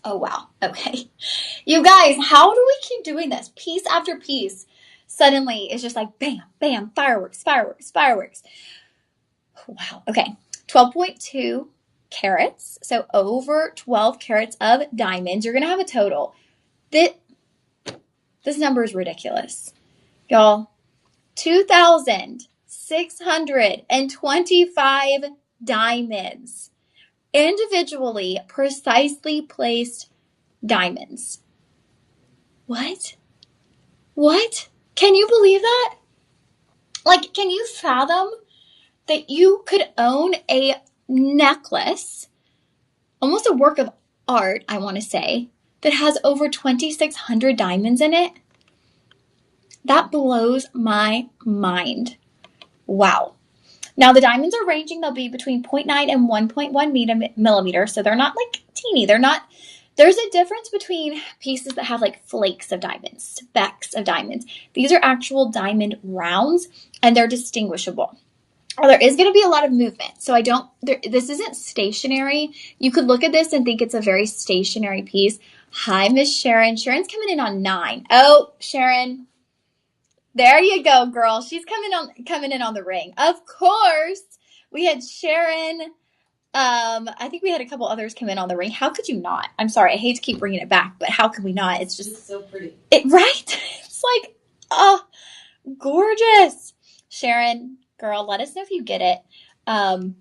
Oh, wow. Okay. You guys, how do we keep doing this? Piece after piece suddenly is just like bam, bam, fireworks, fireworks, fireworks. Wow. Okay. 12.2 carats. So over 12 carats of diamonds. You're going to have a total. This number is ridiculous. Y'all, 2,625 diamonds. Individually, precisely placed diamonds. What? What? Can you believe that? Like, can you fathom that you could own a necklace, almost a work of art, I want to say, that has over 2,600 diamonds in it? That blows my mind. Wow. Now, the diamonds are ranging. They'll be between 0.9 and 1.1 millimeters. So they're not like teeny. There's a difference between pieces that have like flakes of diamonds, specks of diamonds. These are actual diamond rounds, and they're distinguishable. There is going to be a lot of movement. So this isn't stationary. You could look at this and think it's a very stationary piece. Hi, Miss Sharon. Sharon's coming in on 9. Oh, Sharon. There you go, girl. She's coming in on the ring. Of course, we had Sharon. I think we had a couple others come in on the ring. How could you not? I'm sorry. I hate to keep bringing it back, but how could we not? It's just so pretty. Right? It's like, oh, gorgeous. Sharon, girl, let us know if you get it. And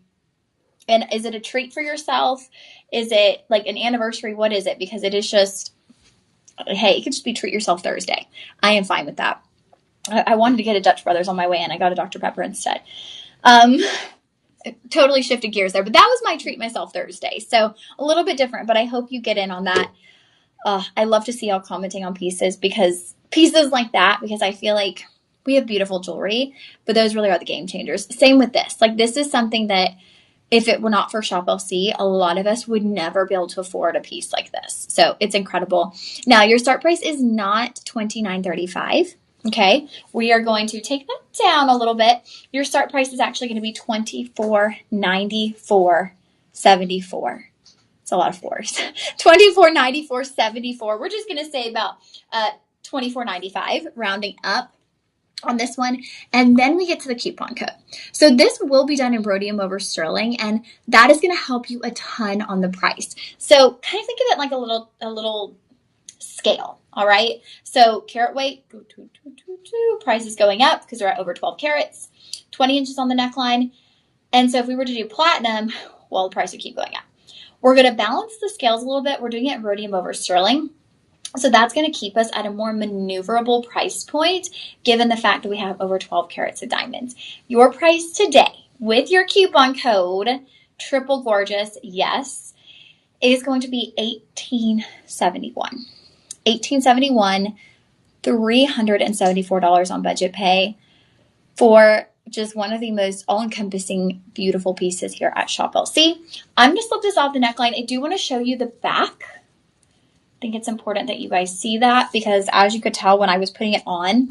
is it a treat for yourself? Is it like an anniversary? What is it? Because it is just, hey, it could just be treat yourself Thursday. I am fine with that. I wanted to get a Dutch Brothers on my way in. I got a Dr. Pepper instead. Totally shifted gears there, but that was my treat myself Thursday. So a little bit different, but I hope you get in on that. I love to see y'all commenting on pieces because pieces like that, because I feel like we have beautiful jewelry, but those really are the game changers. Same with this. Like, this is something that if it were not for Shop LC, a lot of us would never be able to afford a piece like this. So it's incredible. Now, your start price is not $29.35. Okay, we are going to take that down a little bit. Your start price is actually going to be $24.94.74. It's a lot of fours. $24.94.74. We're just going to say about $24.95, rounding up on this one. And then we get to the coupon code. So this will be done in rhodium over sterling, and that is going to help you a ton on the price. So kind of think of it like a little scale. All right. So carat weight, price is going up because we're at over 12 carats, 20 inches on the neckline. And so if we were to do platinum, well, the price would keep going up. We're going to balance the scales a little bit. We're doing it in rhodium over sterling. So that's going to keep us at a more maneuverable price point, given the fact that we have over 12 carats of diamonds. Your price today with your coupon code, Triple Gorgeous, yes, is going to be $1,871. $1,871, $374 on budget pay for just one of the most all-encompassing, beautiful pieces here at Shop LC. I'm going to slip this off the neckline. I do want to show you the back. I think it's important that you guys see that, because as you could tell when I was putting it on,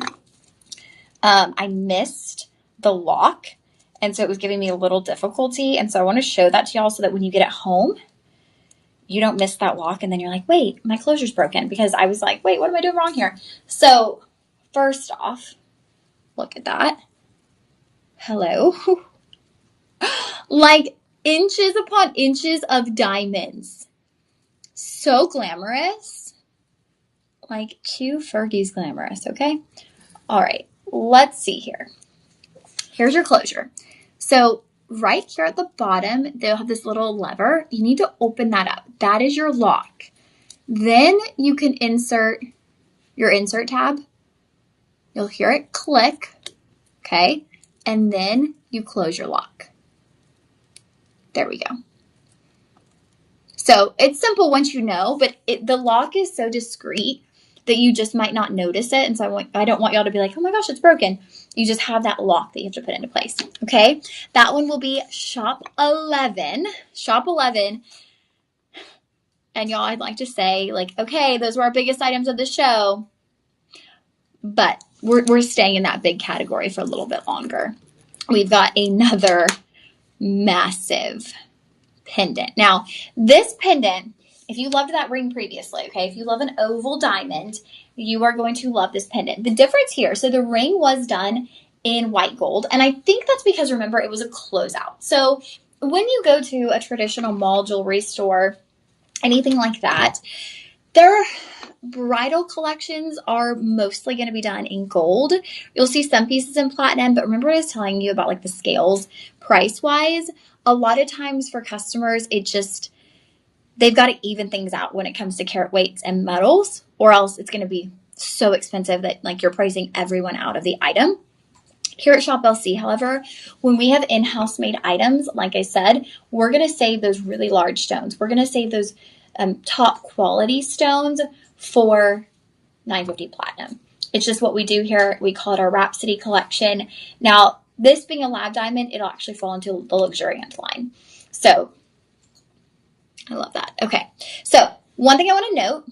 I missed the lock. And so it was giving me a little difficulty. And so I want to show that to y'all so that when you get it home, you don't miss that lock. And then you're like, wait, my closure's broken, because I was like, wait, what am I doing wrong here? So first off, look at that. Hello. Like inches upon inches of diamonds. So glamorous. Like Q Fergie's glamorous, okay? All right, let's see here. Here's your closure. So right here at the bottom, they'll have this little lever. You need to open that up. That is your lock. Then you can insert your insert tab. You'll hear it click, okay? And then you close your lock. There we go. So it's simple once you know, but the lock is so discreet that you just might not notice it. And so I don't want y'all to be like, oh my gosh, it's broken. You just have that lock that you have to put into place. Okay. That one will be Shop 11. Shop 11. And y'all, I'd like to say, like, okay, those were our biggest items of the show, but we're staying in that big category for a little bit longer. We've got another massive pendant. Now, this pendant, if you loved that ring previously, okay, if you love an oval diamond, you are going to love this pendant. The difference here, so the ring was done in white gold, and I think that's because, remember, it was a closeout. So when you go to a traditional mall jewelry store, anything like that, their bridal collections are mostly going to be done in gold. You'll see some pieces in platinum, but remember what I was telling you about like the scales price-wise? A lot of times for customers, they've got to even things out when it comes to carat weights and metals, or else it's going to be so expensive that like you're pricing everyone out of the item. Here at Shop LC, however, when we have in-house made items, like I said, we're going to save those really large stones. We're going to save those top quality stones for $950 platinum. It's just what we do here. We call it our Rhapsody collection. Now, this being a lab diamond, it'll actually fall into the luxuriant line. So I love that. Okay. So one thing I want to note,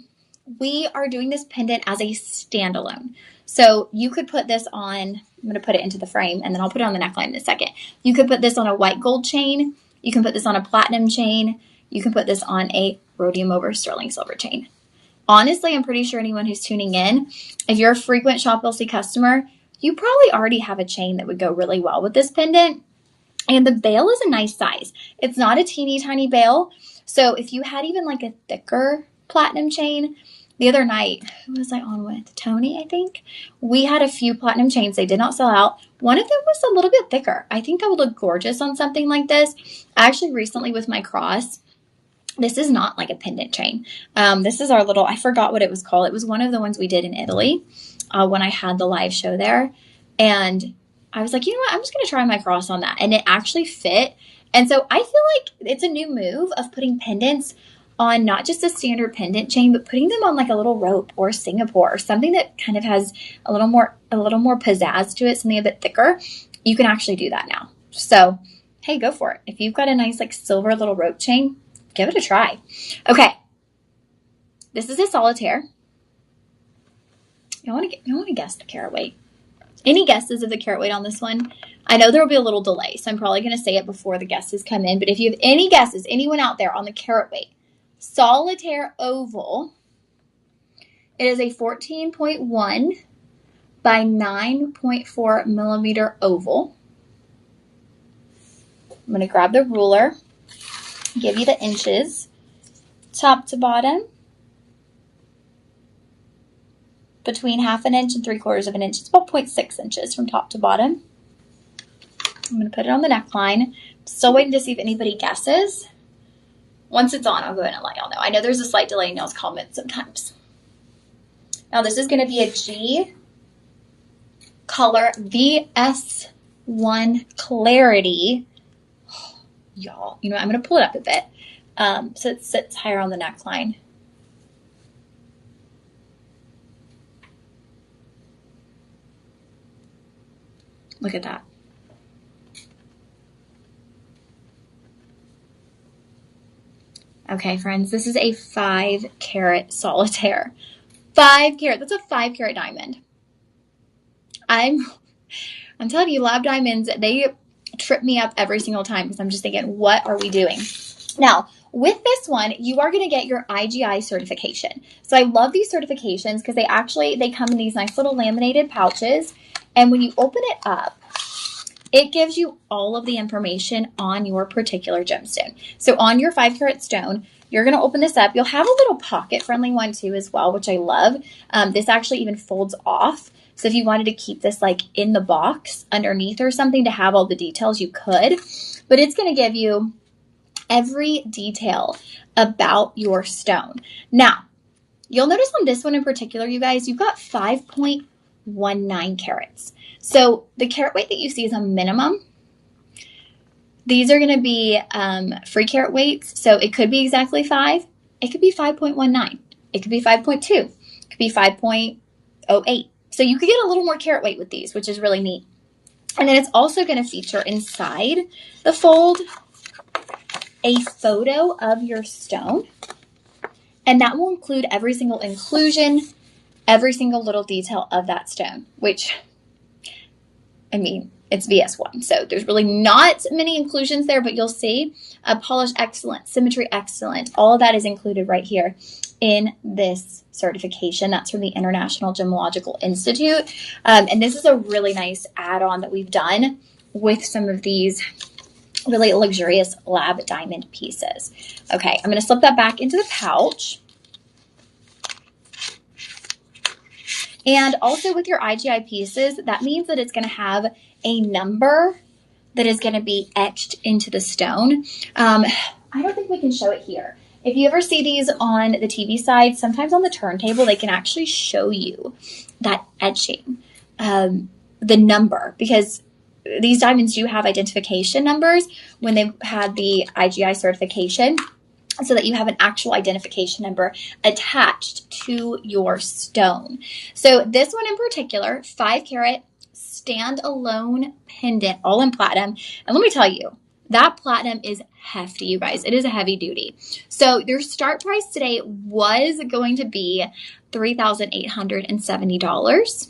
we are doing this pendant as a standalone. So you could put this on, I'm going to put it into the frame and then I'll put it on the neckline in a second. You could put this on a white gold chain. You can put this on a platinum chain. You can put this on a rhodium over sterling silver chain. Honestly, I'm pretty sure anyone who's tuning in, if you're a frequent Shop LC customer, you probably already have a chain that would go really well with this pendant. And the bail is a nice size. It's not a teeny tiny bail. So if you had even like a thicker platinum chain, the other night, who was I on with? Tony, I think. We had a few platinum chains. They did not sell out. One of them was a little bit thicker. I think that would look gorgeous on something like this. Actually, recently with my cross, this is not like a pendant chain. This is our little, I forgot what it was called. It was one of the ones we did in Italy when I had the live show there. And I was like, you know what? I'm just going to try my cross on that. And it actually fit. And so I feel like it's a new move of putting pendants on not just a standard pendant chain, but putting them on like a little rope or Singapore or something that kind of has a little more pizzazz to it, something a bit thicker, you can actually do that now. So, hey, go for it. If you've got a nice like silver little rope chain, give it a try. Okay. This is a solitaire. I want to guess the carat weight. Any guesses of the carat weight on this one? I know there will be a little delay, so I'm probably going to say it before the guesses come in. But if you have any guesses, anyone out there on the carat weight, solitaire oval, it is a 14.1 by 9.4 millimeter oval. I'm going to grab the ruler, give you the inches, top to bottom, between 1/2 inch and 3/4 of an inch. It's about 0.6 inches from top to bottom. I'm going to put it on the neckline. Still waiting to see if anybody guesses. Once it's on, I'll go ahead and let y'all know. I know there's a slight delay in y'all's comments sometimes. Now this is going to be a G color VS1 Clarity. Y'all, you know, I'm going to pull it up a bit so it sits higher on the neckline. Look at that. Okay, friends, this is a 5 carat solitaire. 5 carat. That's a 5 carat diamond. I'm telling you, lab diamonds, they trip me up every single time because I'm just thinking, what are we doing? Now, with this one, you are going to get your IGI certification. So I love these certifications because they come in these nice little laminated pouches. And when you open it up, it gives you all of the information on your particular gemstone. So on your 5 carat stone, you're going to open this up. You'll have a little pocket-friendly one too as well, which I love. This actually even folds off. So if you wanted to keep this like in the box underneath or something to have all the details, you could. But it's going to give you every detail about your stone. Now, you'll notice on this one in particular, you guys, you've got 5.19 carats. So the carat weight that you see is a minimum. These are going to be free carat weights. So it could be exactly 5. It could be 5.19. It could be 5.2. It could be 5.08. So you could get a little more carat weight with these, which is really neat. And then it's also going to feature inside the fold a photo of your stone. And that will include every single inclusion, every single little detail of that stone, which, I mean, it's VS1, so there's really not many inclusions there, but you'll see polish excellent, symmetry excellent. All of that is included right here in this certification. That's from the International Gemological Institute. And this is a really nice add-on that we've done with some of these really luxurious lab diamond pieces. Okay, I'm going to slip that back into the pouch. And also with your IGI pieces, that means that it's going to have a number that is going to be etched into the stone. I don't think we can show it here. If you ever see these on the TV side, sometimes on the turntable, they can actually show you that etching, the number, because these diamonds do have identification numbers when they've had the IGI certification, so that you have an actual identification number attached to your stone. So this one in particular, 5 carat standalone pendant, all in platinum. And let me tell you, that platinum is hefty, you guys. It is a heavy duty. So your start price today was going to be $3,870.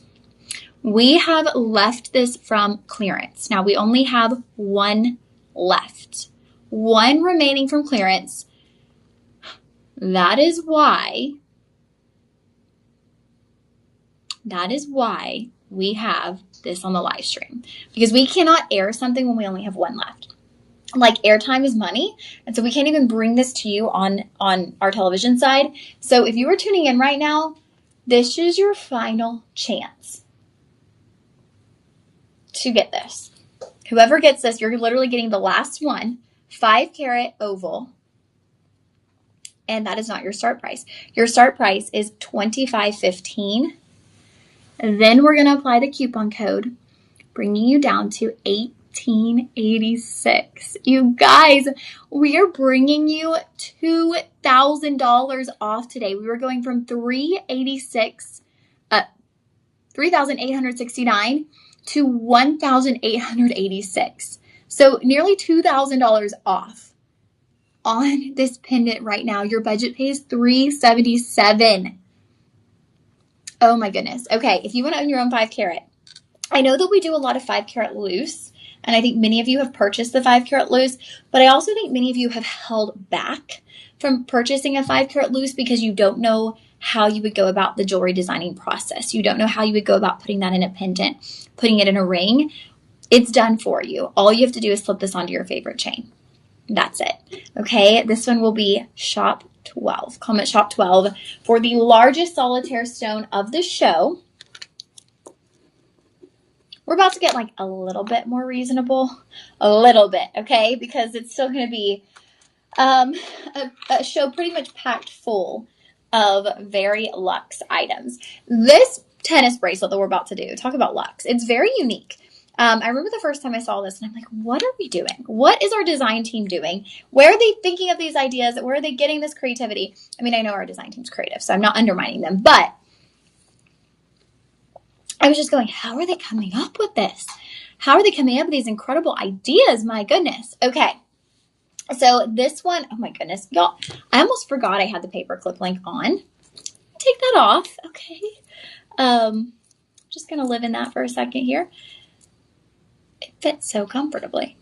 We have left this from clearance. Now we only have one left. One remaining from clearance. That is why we have this on the live stream, because we cannot air something when we only have one left. Like, airtime is money, and so we can't even bring this to you on our television side. So if you are tuning in right now, this is your final chance to get this. Whoever gets this, you're literally getting the last one, 5 carat oval. And that is not your start price. Your start price is $25.15. Then we're going to apply the coupon code, bringing you down to $18. $1,886. You guys, we are bringing you $2,000 off today. We were going from $3,869 to $1,886. So nearly $2,000 off on this pendant right now. Your budget pays $377. Oh my goodness. Okay, if you want to own your own 5-carat, I know that we do a lot of 5-carat loose, and I think many of you have purchased the 5-carat loose, but I also think many of you have held back from purchasing a 5-carat loose because you don't know how you would go about the jewelry designing process. You don't know how you would go about putting that in a pendant, putting it in a ring. It's done for you. All you have to do is slip this onto your favorite chain. That's it. Okay, this one will be shop 12. Comment shop 12 for the largest solitaire stone of the show. We're about to get like a little bit more reasonable, a little bit, okay? Because it's still going to be a show pretty much packed full of very luxe items. This tennis bracelet that we're about to do, talk about luxe. It's very unique. I remember the first time I saw this and I'm like, what are we doing? What is our design team doing? Where are they thinking of these ideas? Where are they getting this creativity? I mean, I know our design team's creative, so I'm not undermining them, but I was just going, how are they coming up with this? How are they coming up with these incredible ideas? My goodness. Okay. So this one, oh my goodness, y'all, I almost forgot I had the paperclip link on. Take that off. Okay. Just going to live in that for a second here. It fits so comfortably.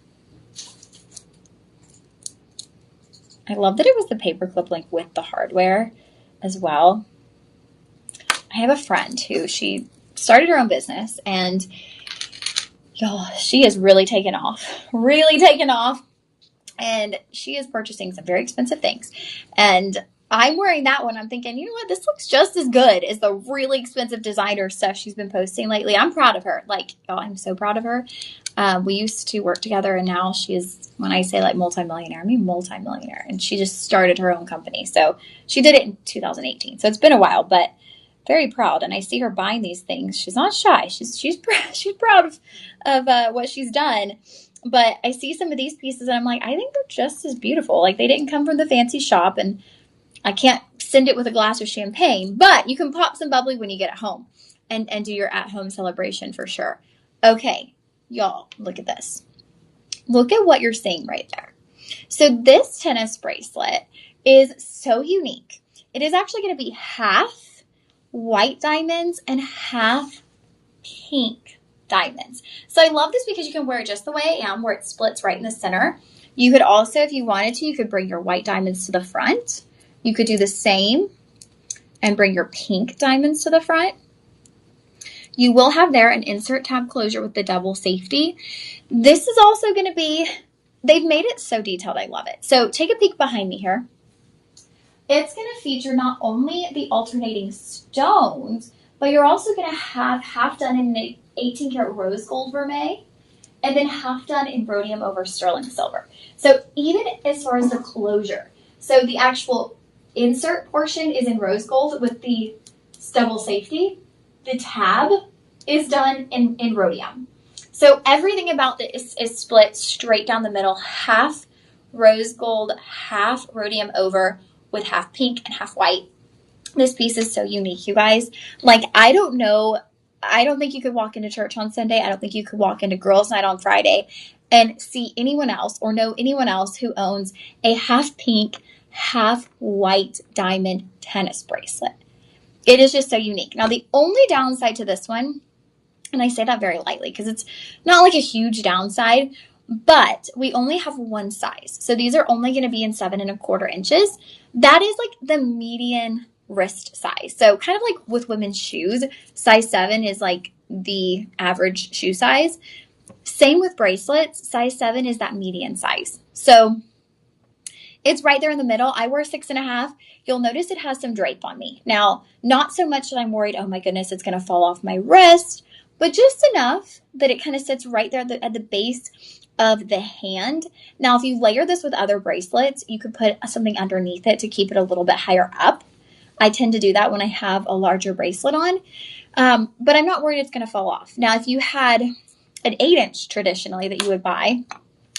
I love that it was the paperclip link with the hardware as well. I have a friend who she started her own business, and y'all, she is really taken off, and she is purchasing some very expensive things, and I'm wearing that one. I'm thinking, you know what, this looks just as good as the really expensive designer stuff she's been posting lately. I'm proud of her. Like, y'all, I'm so proud of her. We used to work together, and now she is, when I say like multimillionaire, I mean multimillionaire, and she just started her own company. So she did it in 2018, so it's been a while, but very proud. And I see her buying these things. She's not shy. She's proud of what she's done. But I see some of these pieces and I'm like, I think they're just as beautiful. Like, they didn't come from the fancy shop, and I can't send it with a glass of champagne, but you can pop some bubbly when you get it home and do your at-home celebration for sure. Okay, y'all, look at this. Look at what you're seeing right there. So this tennis bracelet is so unique. It is actually going to be half white diamonds and half pink diamonds. So I love this because you can wear it just the way I am, where it splits right in the center. You could also, if you wanted to, you could bring your white diamonds to the front. You could do the same and bring your pink diamonds to the front. You will have there an insert tab closure with the double safety. This is also going to be, they've made it so detailed. I love it. So take a peek behind me here. It's going to feature not only the alternating stones, but you're also going to have half done in 18-karat rose gold vermeil and then half done in rhodium over sterling silver. So even as far as the closure, so the actual insert portion is in rose gold with the double safety. The tab is done in rhodium. So everything about this is split straight down the middle, half rose gold, half rhodium over, with half pink and half white. This piece is so unique, you guys. Like, I don't know. I don't think you could walk into church on Sunday. I don't think you could walk into girls' night on Friday and see anyone else or know anyone else who owns a half pink, half white diamond tennis bracelet. It is just so unique. Now, the only downside to this one, and I say that very lightly because it's not like a huge downside, but we only have one size. So these are only going to be in 7 1/4 inches. That is like the median wrist size. So kind of like with women's shoes, size 7 is like the average shoe size. Same with bracelets, size 7 is that median size. So it's right there in the middle. I wear 6.5. You'll notice it has some drape on me. Now, not so much that I'm worried, oh my goodness, it's going to fall off my wrist, but just enough that it kind of sits right there at the base of the hand. Now, if you layer this with other bracelets, you could put something underneath it to keep it a little bit higher up. I tend to do that when I have a larger bracelet on, but I'm not worried it's going to fall off. Now, if you had an 8-inch traditionally that you would buy,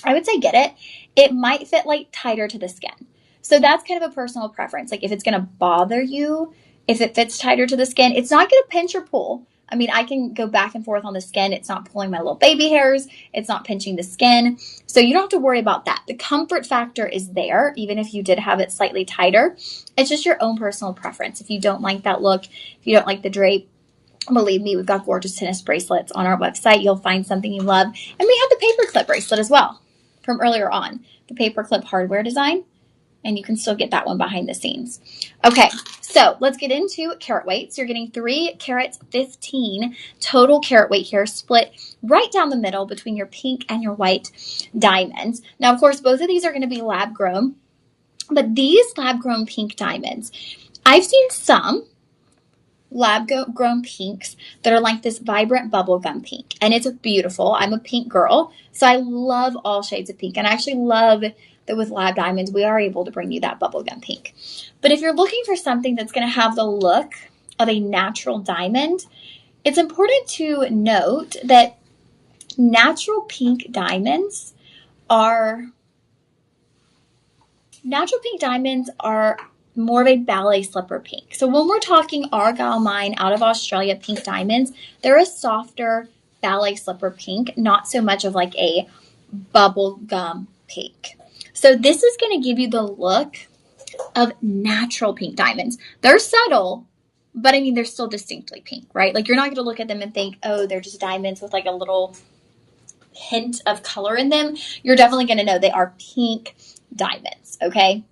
I would say get it. It might fit like tighter to the skin. So that's kind of a personal preference. Like if it's going to bother you, if it fits tighter to the skin, it's not going to pinch or pull. I mean, I can go back and forth on the skin. It's not pulling my little baby hairs. It's not pinching the skin. So you don't have to worry about that. The comfort factor is there, even if you did have it slightly tighter. It's just your own personal preference. If you don't like that look, if you don't like the drape, believe me, we've got gorgeous tennis bracelets on our website. You'll find something you love. And we have the paperclip bracelet as well from earlier on, the paperclip hardware design. And you can still get that one behind the scenes. Okay, so let's get into carat weight. So you're getting 3 carats 15 total carat weight here, split right down the middle between your pink and your white diamonds. Now, of course, both of these are going to be lab grown, but these lab grown pink diamonds, I've seen some lab grown pinks that are like this vibrant bubblegum pink, and it's beautiful. I'm a pink girl, so I love all shades of pink, and I actually love that with lab diamonds, we are able to bring you that bubblegum pink. But if you're looking for something that's going to have the look of a natural diamond, it's important to note that natural pink diamonds are more of a ballet slipper pink. So when we're talking Argyle Mine out of Australia pink diamonds, they're a softer ballet slipper pink, not so much of like a bubblegum pink. So this is going to give you the look of natural pink diamonds. They're subtle, but I mean, they're still distinctly pink, right? Like you're not going to look at them and think, oh, they're just diamonds with like a little hint of color in them. You're definitely going to know they are pink diamonds, okay?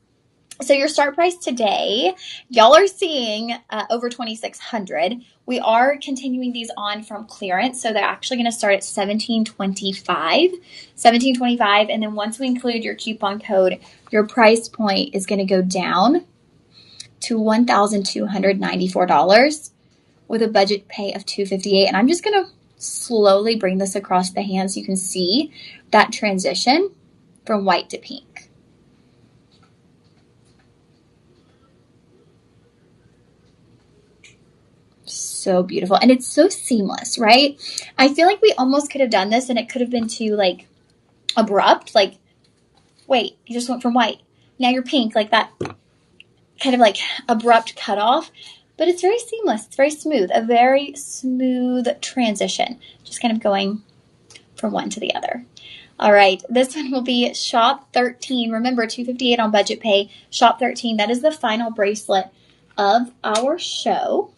So your start price today, y'all are seeing over $2,600. We are continuing these on from clearance, so they're actually going to start at $1,725, and then once we include your coupon code, your price point is going to go down to $1,294 with a budget pay of $258. And I'm just going to slowly bring this across the hand so you can see that transition from white to pink. So beautiful, and it's so seamless, right? I feel like we almost could have done this and it could have been too like abrupt, like wait, you just went from white, now you're pink, like that kind of like abrupt cutoff, but it's very seamless, it's very smooth, a very smooth transition, just kind of going from one to the other. All right, this one will be shop 13. Remember, $258 on budget pay, shop 13. That is the final bracelet of our show.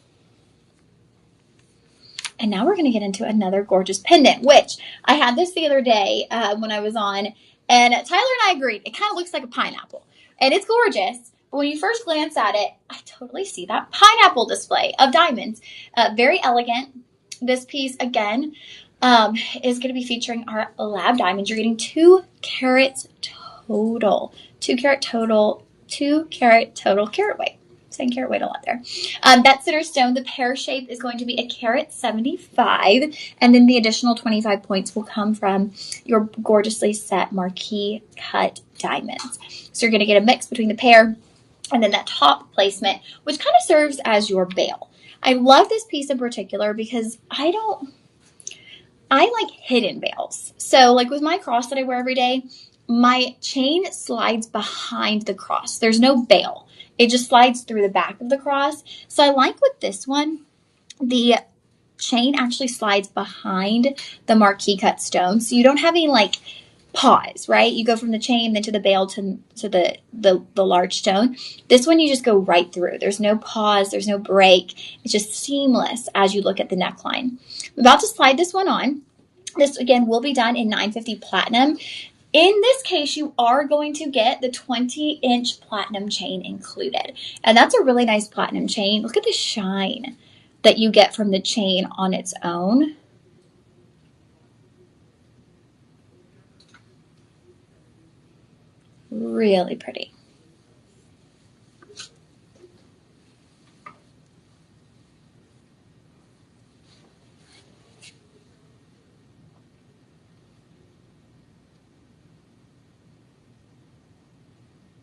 And now we're going to get into another gorgeous pendant, which I had this the other day when I was on, and Tyler and I agreed. It kind of looks like a pineapple, and it's gorgeous. But when you first glance at it, I totally see that pineapple display of diamonds. Very elegant. This piece, again, is going to be featuring our lab diamonds. You're getting 2 carats total. 2 carat total. 2 carat total carat weight. Saying carat weight a lot there. That center stone, the pear shape, is going to be a carat 75, and then the additional 25 points will come from your gorgeously set marquee cut diamonds. So you're going to get a mix between the pear and then that top placement, which kind of serves as your bail. I love this piece in particular because I like hidden bails. So like with my cross that I wear every day, my chain slides behind the cross. There's no bail. It just slides through the back of the cross. So I like with this one, the chain actually slides behind the marquee cut stone. So you don't have any like pause, right? You go from the chain then to the bail to the large stone. This one you just go right through. There's no pause. There's no break. It's just seamless as you look at the neckline. I'm about to slide this one on. This again will be done in 950 platinum. In this case, you are going to get the 20-inch platinum chain included. And that's a really nice platinum chain. Look at the shine that you get from the chain on its own. Really pretty.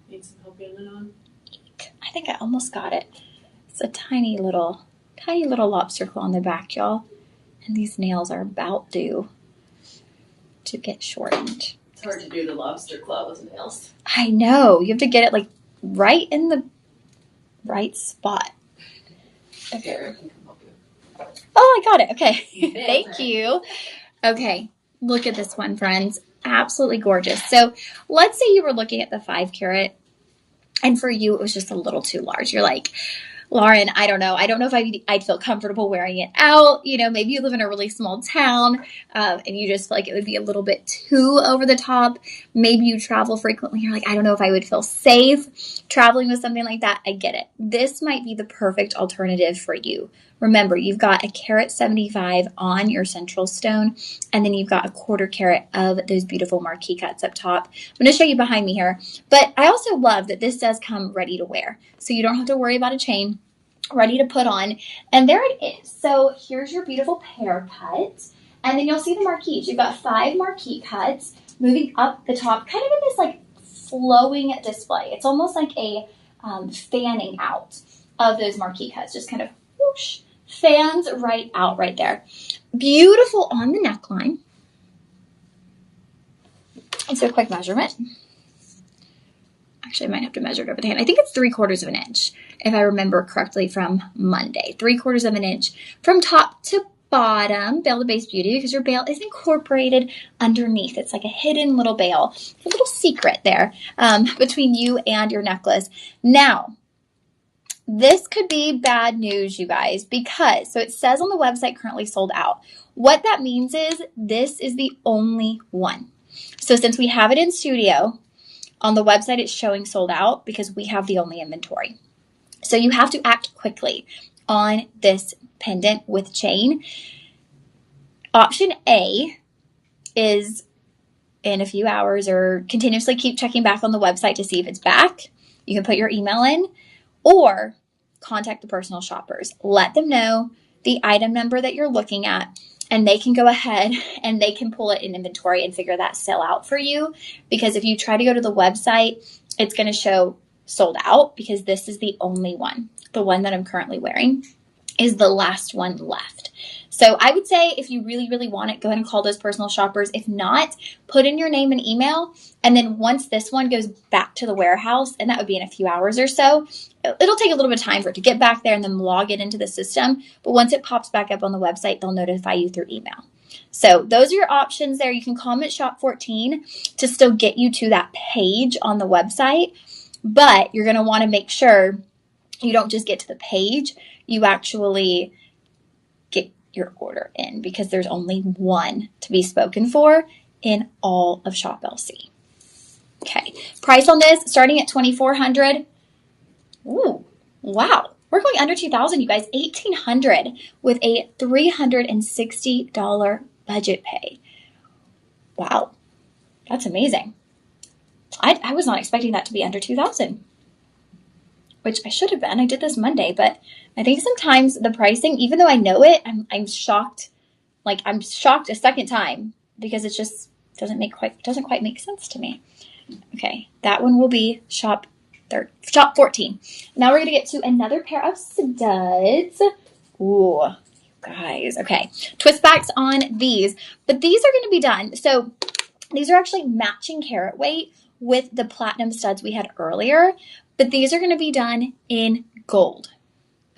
Need some help getting it on? I think I almost got it. It's a tiny little lobster claw on the back, y'all. And these nails are about due. to get shortened. It's hard to do the lobster claw with nails. I know. You have to get it like right in the right spot. Okay. Here, I can come help you. Oh, I got it. Okay. Yeah. Thank you. Okay. Look at this one, friends. Absolutely gorgeous. So let's say you were looking at the 5 carat and for you, it was just a little too large. You're like, Lauren, I don't know. I don't know if I'd feel comfortable wearing it out. You know, maybe you live in a really small town and you just feel like it would be a little bit too over the top. Maybe you travel frequently. You're like, I don't know if I would feel safe traveling with something like that. I get it. This might be the perfect alternative for you. Remember, you've got a carat 75 on your central stone, and then you've got a 1/4 carat of those beautiful marquee cuts up top. I'm going to show you behind me here, but I also love that this does come ready to wear. So you don't have to worry about a chain, ready to put on. And there it is. So here's your beautiful pear cut. And then you'll see the marquees. You've got 5 marquee cuts moving up the top, kind of in this like flowing display. It's almost like a fanning out of those marquee cuts, just kind of whoosh, fans right out right there. Beautiful on the neckline. And so a quick measurement. Actually, I might have to measure it over the hand. I think it's 3/4 of an inch, if I remember correctly from Monday. 3/4 of an inch from top to bottom, bail to base beauty, because your bail is incorporated underneath. It's like a hidden little bail. It's a little secret there between you and your necklace. Now, this could be bad news, you guys, because, so it says on the website currently sold out. What that means is this is the only one. So since we have it in studio, on the website it's showing sold out because we have the only inventory. So you have to act quickly on this pendant with chain. Option A is in a few hours, or continuously keep checking back on the website to see if it's back. You can put your email in, or contact the personal shoppers. Let them know the item number that you're looking at, and they can go ahead and they can pull it in inventory and figure that sale out for you. Because if you try to go to the website, it's going to show sold out because this is the only one. The one that I'm currently wearing is the last one left. So I would say if you really, really want it, go ahead and call those personal shoppers. If not, put in your name and email. And then once this one goes back to the warehouse, and that would be in a few hours or so, it'll take a little bit of time for it to get back there and then log it into the system. But once it pops back up on the website, they'll notify you through email. So those are your options there. You can comment shop 14 to still get you to that page on the website. But you're going to want to make sure you don't just get to the page. You actually get your order in, because there's only one to be spoken for in all of Shop LC. Okay, price on this starting at $2,400. Ooh, wow. We're going under $2,000, you guys. $1,800 with a $360 budget pay. Wow, that's amazing. I was not expecting that to be under $2,000, which I should have been. I did this Monday, but I think sometimes the pricing, even though I know it, I'm shocked. Like, I'm shocked a second time because it just doesn't quite make sense to me. Okay, that one will be shop 14. Now we're gonna get to another pair of studs. Ooh, you guys. Okay, twist backs on these, but these are gonna be done. So these are actually matching carat weight with the platinum studs we had earlier, but these are going to be done in gold.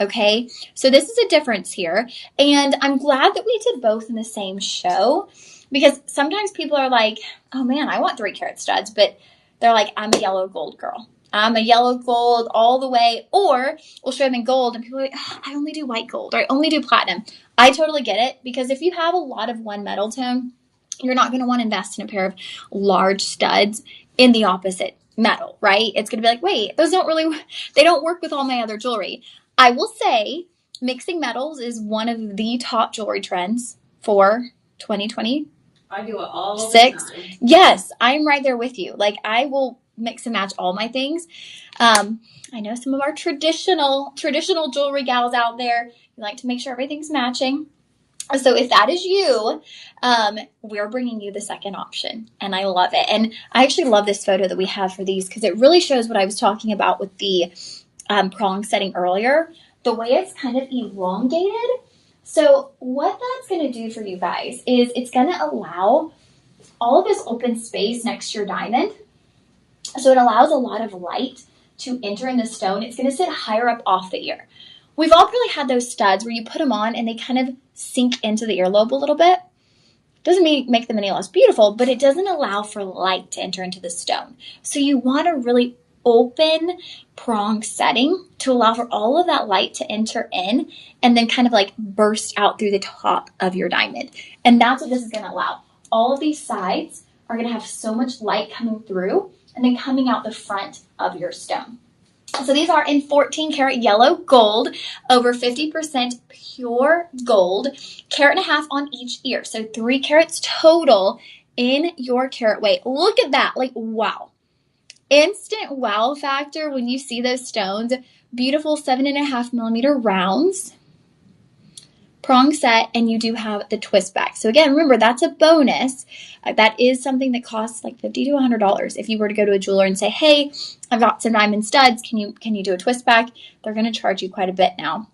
Okay, so this is a difference here, and I'm glad that we did both in the same show, because sometimes people are like, oh man, I want 3 carat studs, but they're like, I'm a yellow gold girl. I'm a yellow gold all the way, or we'll show them in gold, and people are like, oh, I only do white gold, or I only do platinum. I totally get it, because if you have a lot of one metal tone, you're not going to want to invest in a pair of large studs in the opposite metal, right? It's going to be like, wait, those they don't work with all my other jewelry. I will say mixing metals is one of the top jewelry trends for 2020. I do it all the time. Yes, I'm right there with you. Like, I will mix and match all my things. I know some of our traditional jewelry gals out there, you like to make sure everything's matching. So if that is you, we're bringing you the second option, and I love it. And I actually love this photo that we have for these, because it really shows what I was talking about with the prong setting earlier, the way it's kind of elongated. So what that's going to do for you guys is it's going to allow all of this open space next to your diamond. So it allows a lot of light to enter in the stone. It's going to sit higher up off the ear. We've all probably had those studs where you put them on and they kind of sink into the earlobe a little bit. Doesn't make them any less beautiful, but it doesn't allow for light to enter into the stone. So you want a really open prong setting to allow for all of that light to enter in and then kind of like burst out through the top of your diamond. And that's what this is going to allow. All of these sides are going to have so much light coming through and then coming out the front of your stone. So these are in 14 karat yellow gold, over 50% pure gold, 1.5 carats on each ear. So 3 carats total in your carat weight. Look at that. Like, wow. Instant wow factor when you see those stones. Beautiful 7.5 millimeter rounds. Prong set, and you do have the twist back. So again, remember, that's a bonus. That is something that costs like $50 to $100. If you were to go to a jeweler and say, hey, I've got some diamond studs, can you do a twist back? They're going to charge you quite a bit now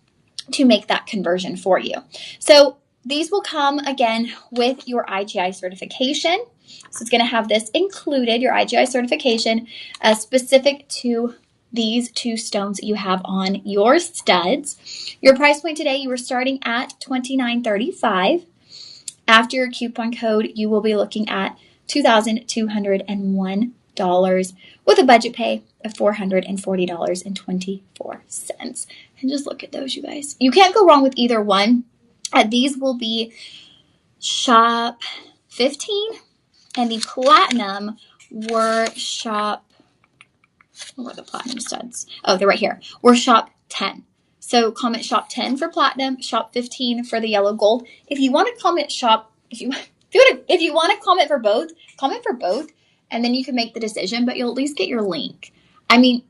to make that conversion for you. So these will come again with your IGI certification. So it's going to have this included, your IGI certification, specific to these 2 stones that you have on your studs. Your price point today, you were starting at $29.35. After your coupon code, you will be looking at $2,201 with a budget pay of $440.24. And just look at those, you guys. You can't go wrong with either one. These will be shop 15, and the platinum were shop. Where are the platinum studs? Oh, they're right here. We're shop 10. So comment shop 10 for platinum, shop 15 for the yellow gold. If you want to comment shop, if you want to comment for both, and then you can make the decision, but you'll at least get your link. I mean,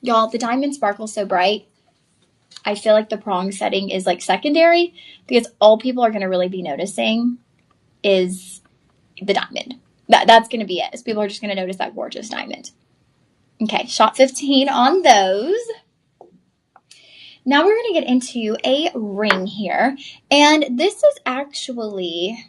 y'all, the diamond sparkles so bright. I feel like the prong setting is like secondary because all people are going to really be noticing is the diamond. That's going to be it. Is people are just going to notice that gorgeous diamond. Okay, shop 15 on those. Now we're going to get into a ring here. And this is actually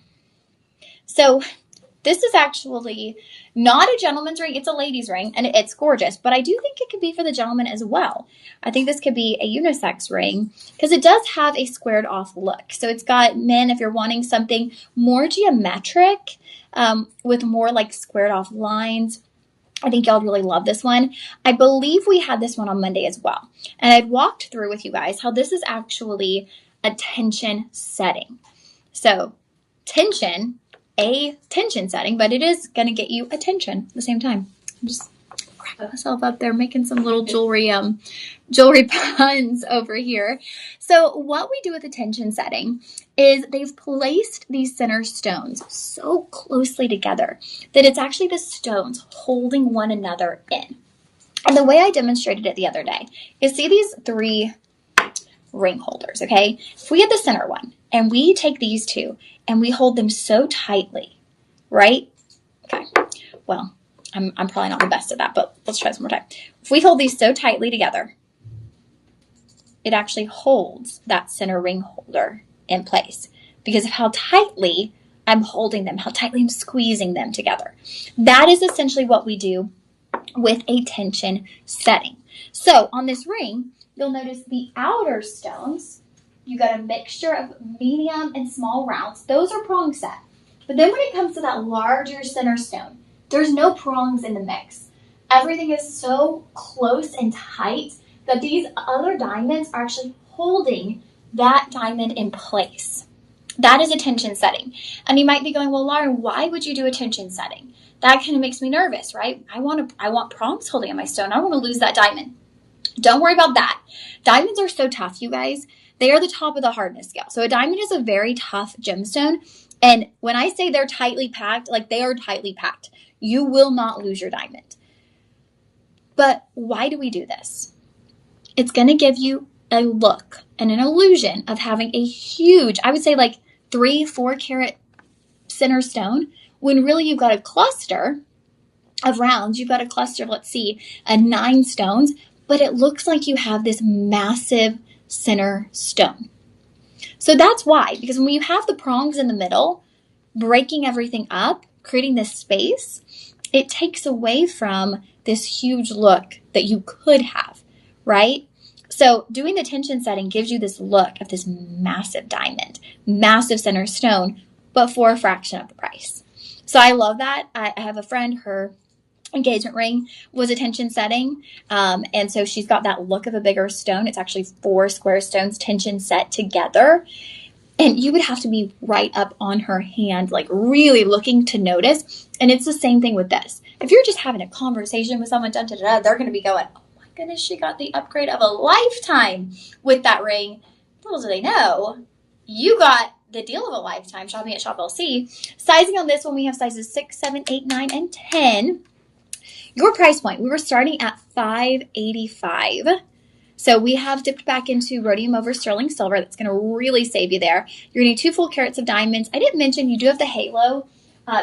not a gentleman's ring. It's a lady's ring, and it's gorgeous. But I do think it could be for the gentleman as well. I think this could be a unisex ring because it does have a squared off look. So it's got men, if you're wanting something more geometric with more like squared off lines. I think y'all really love this one. I believe we had this one on Monday as well. And I'd walked through with you guys how this is actually a tension setting. So tension, a tension setting, but it is going to get you attention at the same time. I'm just cracking myself up there making some little jewelry puns over here. So what we do with a tension setting is they've placed these center stones so closely together that it's actually the stones holding one another in. And the way I demonstrated it the other day is, see these 3 ring holders, okay? If we had the center one and we take these 2 and we hold them so tightly, right? Okay, well, I'm probably not the best at that, but let's try this one more time. If we hold these so tightly together, it actually holds that center ring holder in place because of how tightly I'm holding them, how tightly I'm squeezing them together. That is essentially what we do with a tension setting. So on this ring, you'll notice the outer stones, you got a mixture of medium and small rounds. Those are prong set. But then when it comes to that larger center stone, there's no prongs in the mix. Everything is so close and tight that these other diamonds are actually holding that diamond in place. That is a tension setting. And you might be going, well, Lauren, why would you do a tension setting? That kind of makes me nervous, right? I want prongs holding on my stone. I don't want to lose that diamond. Don't worry about that. Diamonds are so tough, you guys. They are the top of the hardness scale. So a diamond is a very tough gemstone. And when I say they're tightly packed, like they are tightly packed. You will not lose your diamond. But why do we do this? It's going to give you a look and an illusion of having a huge, I would say like 3-4 carat center stone, when really you've got a cluster of rounds. You've got a cluster of, let's see, 9 stones, but it looks like you have this massive center stone. So that's why, because when you have the prongs in the middle, breaking everything up, creating this space, it takes away from this huge look that you could have, right? So doing the tension setting gives you this look of this massive diamond, massive center stone, but for a fraction of the price. So I love that. I have a friend, her engagement ring was a tension setting. And so she's got that look of a bigger stone. It's actually 4 square stones tension set together. And you would have to be right up on her hand, like really looking to notice. And it's the same thing with this. If you're just having a conversation with someone, they're going to be going, oh my goodness, she got the upgrade of a lifetime with that ring. Little do they know, you got the deal of a lifetime shopping at Shop LC. Sizing on this one, we have sizes 6, 7, 8, 9, and 10. Your price point, we were starting at $585. So we have dipped back into rhodium over sterling silver. That's going to really save you there. You're going to need 2 full carats of diamonds. I didn't mention you do have the halo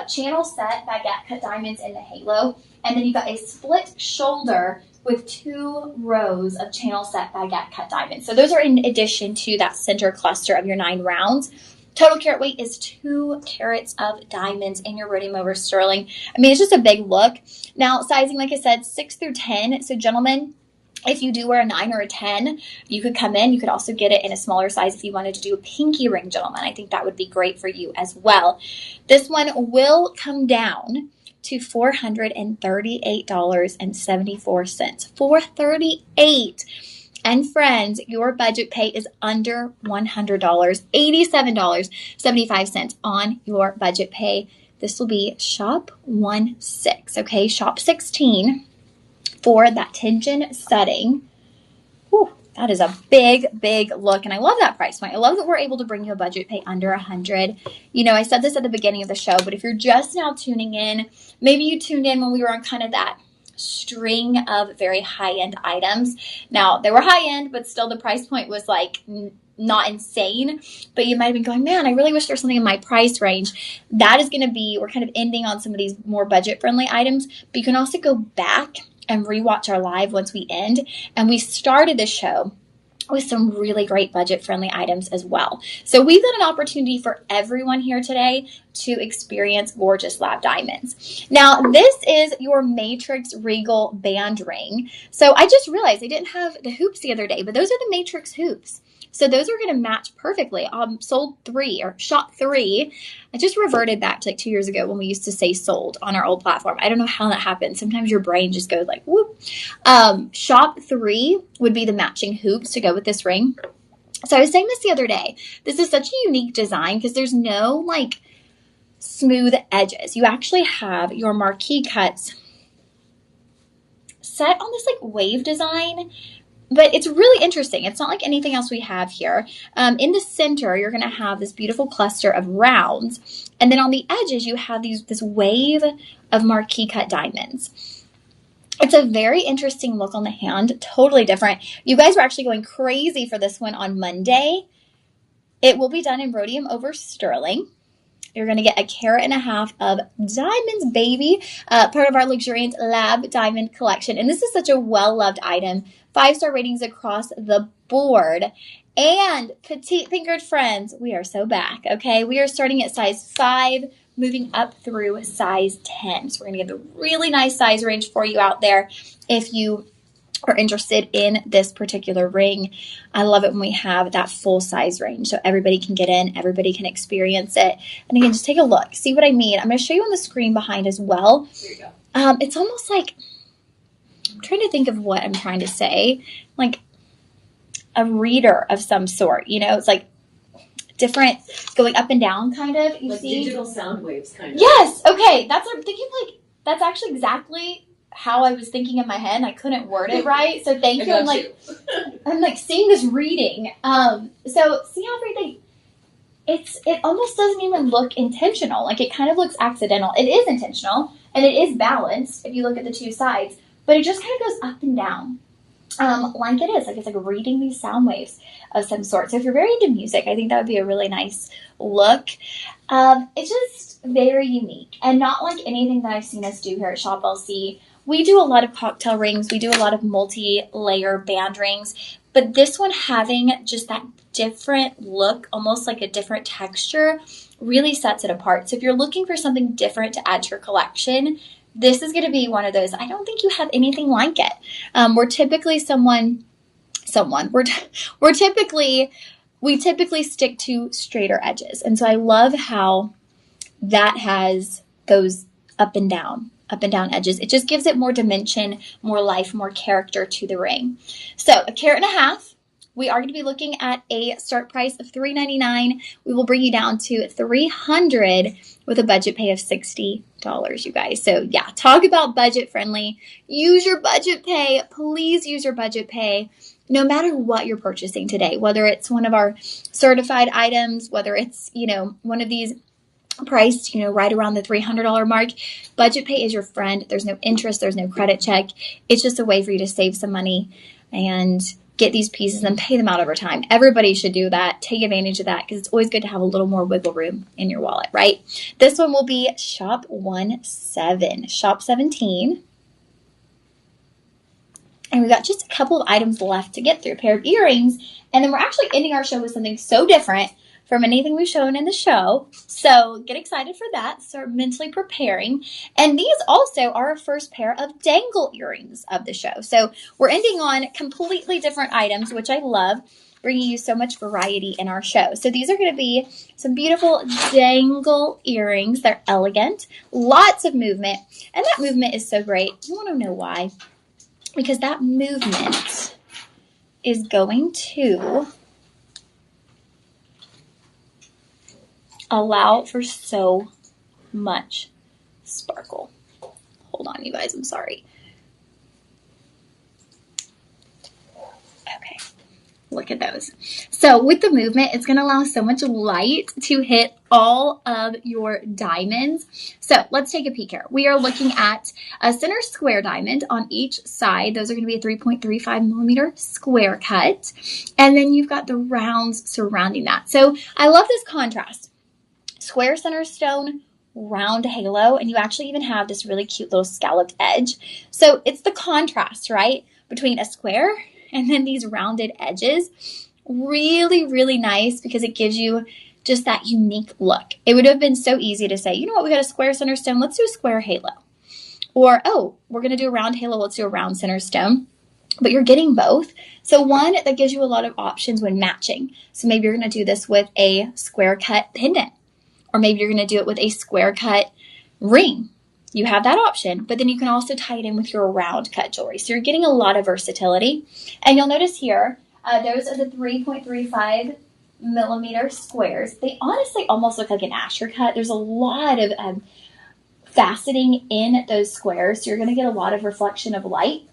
channel set baguette cut diamonds in the halo. And then you've got a split shoulder with 2 rows of channel set baguette cut diamonds. So those are in addition to that center cluster of your 9 rounds. Total carat weight is 2 carats of diamonds in your rhodium over sterling. I mean, it's just a big look. Now, sizing, like I said, 6 through 10. So gentlemen, if you do wear a 9 or a 10, you could come in. You could also get it in a smaller size if you wanted to do a pinky ring, gentlemen. I think that would be great for you as well. This one will come down to $438.74. $438. And friends, your budget pay is under $100, $87.75 on your budget pay. This will be shop 16, okay? Shop 16 for that tension setting. Whew, that is a big, big look. And I love that price point. I love that we're able to bring you a budget pay under $100. You know, I said this at the beginning of the show, but if you're just now tuning in, maybe you tuned in when we were on kind of that string of very high-end items. Now, they were high-end, but still the price point was like not insane. But you might have been going, man, I really wish there was something in my price range. That is going to be, we're kind of ending on some of these more budget-friendly items. But you can also go back and rewatch our live once we end. And we started the show with some really great budget-friendly items as well. So we've got an opportunity for everyone here today to experience gorgeous lab diamonds. Now, this is your Matrix Regal band ring. So I just realized I didn't have the hoops the other day, but those are the Matrix hoops. So those are going to match perfectly. Sold 3 or shop 3. I just reverted back to like 2 years ago when we used to say sold on our old platform. I don't know how that happened. Sometimes your brain just goes like, whoop. Shop 3 would be the matching hoops to go with this ring. So I was saying this the other day. This is such a unique design because there's no like smooth edges. You actually have your marquee cuts set on this like wave design. But it's really interesting. It's not like anything else we have here. In the center, you're going to have this beautiful cluster of rounds. And then on the edges, you have this wave of marquee cut diamonds. It's a very interesting look on the hand. Totally different. You guys were actually going crazy for this one on Monday. It will be done in rhodium over sterling. You're going to get 1.5 carats of diamonds, baby. Part of our Luxuriant Lab Diamond Collection. And this is such a well-loved item. 5-star ratings across the board. And petite fingered friends, we are so back, okay? We are starting at size 5, moving up through size 10. So we're going to get a really nice size range for you out there if you are interested in this particular ring. I love it when we have that full size range so everybody can get in, everybody can experience it. And again, just take a look. See what I mean? I'm going to show you on the screen behind as well. There you go. It's almost like, I'm trying to think of what I'm trying to say, like a reader of some sort. You know, it's like different going up and down kind of. You like see? digital sound waves kind of. Yes. Okay. That's what I'm thinking. Like, that's actually exactly how I was thinking in my head. And I couldn't word it right. So thank you. I'm like seeing this reading. So see how everything, it almost doesn't even look intentional. Like it kind of looks accidental. It is intentional and it is balanced if you look at the 2 sides, but it just kind of goes up and down. Like it is, like it's like reading these sound waves of some sort. So if you're very into music, I think that would be a really nice look. It's just very unique and not like anything that I've seen us do here at Shop LC. We do a lot of cocktail rings. We do a lot of multi-layer band rings. But this one having just that different look, almost like a different texture, really sets it apart. So if you're looking for something different to add to your collection, this is going to be one of those. I don't think you have anything like it. We're typically we typically stick to straighter edges. And so I love how that has those up and down edges. It just gives it more dimension, more life, more character to the ring. So $1.50. We are going to be looking at a start price of $3.99. We will bring you down to $300 with a budget pay of $60, you guys. So yeah, talk about budget friendly. Use your budget pay. Please use your budget pay. No matter what you're purchasing today, whether it's one of our certified items, whether it's, one of these priced, right around the $300 mark, budget pay is your friend. There's no interest. There's no credit check. It's just a way for you to save some money and get these pieces and pay them out over time. Everybody should do that. Take advantage of that because it's always good to have a little more wiggle room in your wallet, right? This one will be Shop 17. And we've got just a couple of items left to get through, a pair of earrings. And then we're actually ending our show with something so different from anything we've shown in the show. So get excited for that. Start mentally preparing. And these also are our first pair of dangle earrings of the show. So we're ending on completely different items, which I love, bringing you so much variety in our show. So these are going to be some beautiful dangle earrings. They're elegant, lots of movement. And that movement is so great. You want to know why? Because that movement is going to allow for so much sparkle. Hold on, you guys. I'm sorry. Okay. Look at those. So with the movement, it's going to allow so much light to hit all of your diamonds. So let's take a peek here. We are looking at a center square diamond on each side. Those are going to be a 3.35 millimeter square cut. And then you've got the rounds surrounding that. So I love this contrast. Square center stone, round halo, and you actually even have this really cute little scalloped edge. So it's the contrast, right, between a square and then these rounded edges. Really, really nice because it gives you just that unique look. It would have been so easy to say, you know what, we got a square center stone, let's do a square halo. Or, oh, we're going to do a round halo, let's do a round center stone. But you're getting both. So one, that gives you a lot of options when matching. So maybe you're going to do this with a square cut pendant. Or maybe you're going to do it with a square cut ring. You have that option, but then you can also tie it in with your round cut jewelry. So you're getting a lot of versatility. And you'll notice here, those are the 3.35 millimeter squares. They honestly almost look like an Asher cut. There's a lot of faceting in those squares. So you're going to get a lot of reflection of light.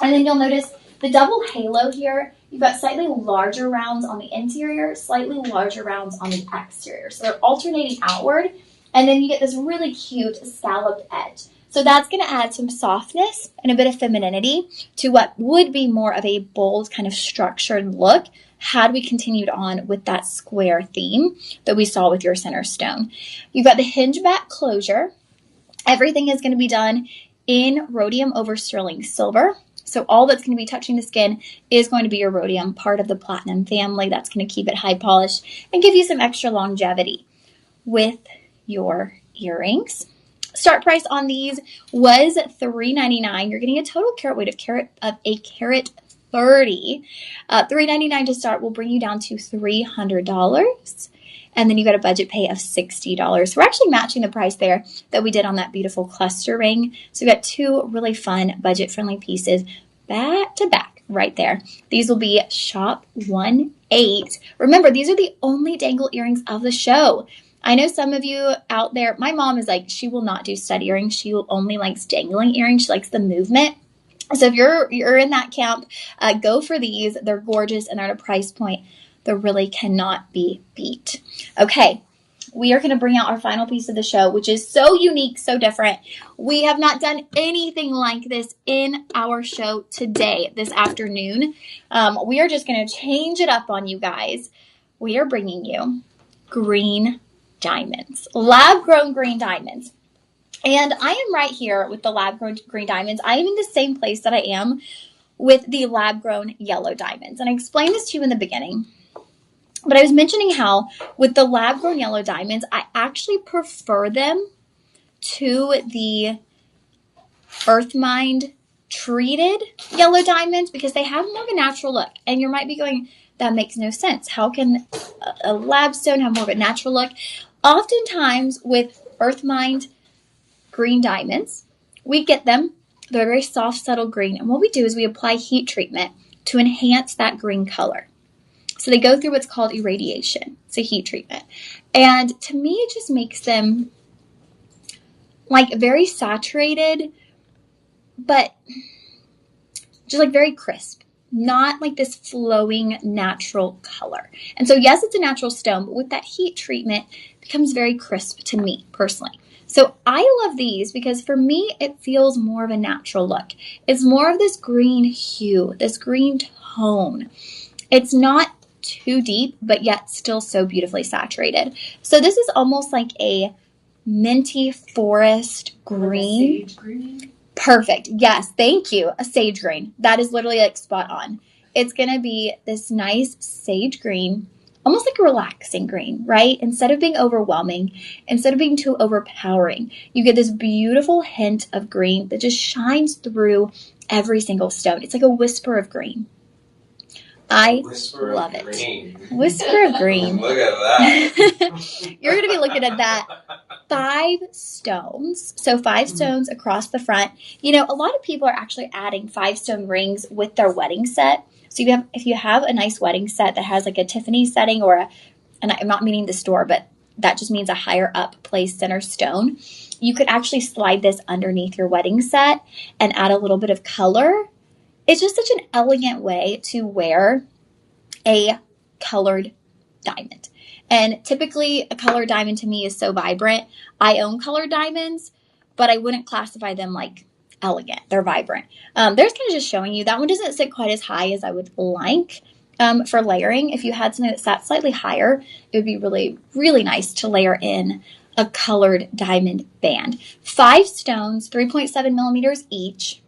And then you'll notice the double halo here. You've got slightly larger rounds on the interior, slightly larger rounds on the exterior. So they're alternating outward, and then you get this really cute scalloped edge. So that's going to add some softness and a bit of femininity to what would be more of a bold kind of structured look had we continued on with that square theme that we saw with your center stone. You've got the hinge back closure. Everything is going to be done in rhodium over sterling silver. So all that's going to be touching the skin is going to be your rhodium, part of the platinum family. That's going to keep it high polished and give you some extra longevity with your earrings. Start price on these was $3.99. You're getting a total carat weight of a carat 30. $3.99 to start will bring you down to $300. And then you got a budget pay of $60. We're actually matching the price there that we did on that beautiful cluster ring. So we got two really fun budget-friendly pieces back to back right there. These will be Shop 18. Remember, these are the only dangle earrings of the show. I know some of you out there, my mom is like, she will not do stud earrings. She only likes dangling earrings. She likes the movement. So if you're in that camp, go for these. They're gorgeous and they're at a price point that really cannot be beat. Okay, we are going to bring out our final piece of the show, which is so unique, so different. We have not done anything like this in our show today, this afternoon. We are just going to change it up on you guys. We are bringing you green diamonds, lab-grown green diamonds. And I am right here with the lab-grown green diamonds. I am in the same place that I am with the lab-grown yellow diamonds. And I explained this to you in the beginning. But I was mentioning how with the lab grown yellow diamonds, I actually prefer them to the Earth Mind treated yellow diamonds because they have more of a natural look. And you might be going, that makes no sense. How can a lab stone have more of a natural look? Oftentimes with Earth Mind green diamonds, we get them. They're a very soft, subtle green. And what we do is we apply heat treatment to enhance that green color. So they go through what's called irradiation. It's a heat treatment. And to me, it just makes them like very saturated, but just like very crisp, not like this flowing natural color. And so yes, it's a natural stone, but with that heat treatment, it becomes very crisp to me personally. So I love these because for me, it feels more of a natural look. It's more of this green hue, this green tone. It's not too deep, but yet still so beautifully saturated. So this is almost like a minty forest green. Like a sage green? Perfect. Yes, thank you. A sage green. That is literally like spot on. It's going to be this nice sage green, almost like a relaxing green, right? Instead of being overwhelming, instead of being too overpowering, you get this beautiful hint of green that just shines through every single stone. It's like a whisper of green. I love it. Whisper of green. Look at that. You're going to be looking at that. 5 stones. So 5 stones across the front. You know, a lot of people are actually adding 5 stone rings with their wedding set. So if you have a nice wedding set that has like a Tiffany setting or and I'm not meaning the store, but that just means a higher up placed center stone, you could actually slide this underneath your wedding set and add a little bit of color. It's just such an elegant way to wear a colored diamond. And typically a colored diamond to me is so vibrant. I own colored diamonds, but I wouldn't classify them like elegant. They're vibrant. There's kind of just showing you that one doesn't sit quite as high as I would like for layering. If you had something that sat slightly higher, it would be really, really nice to layer in a colored diamond band. 5 stones, 3.7 millimeters each.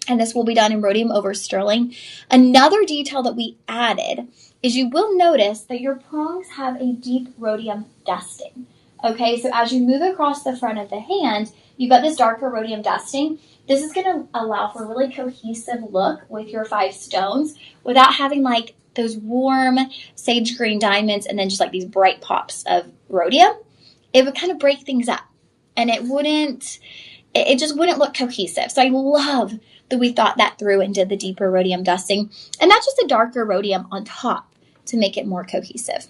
And this will be done in rhodium over sterling. Another detail that we added is you will notice that your prongs have a deep rhodium dusting. Okay, so as you move across the front of the hand, you've got this darker rhodium dusting. This is going to allow for a really cohesive look with your 5 stones without having like those warm sage green diamonds and then just like these bright pops of rhodium. It would kind of break things up and it just wouldn't look cohesive. So I love that we thought that through and did the deeper rhodium dusting. And that's just a darker rhodium on top to make it more cohesive.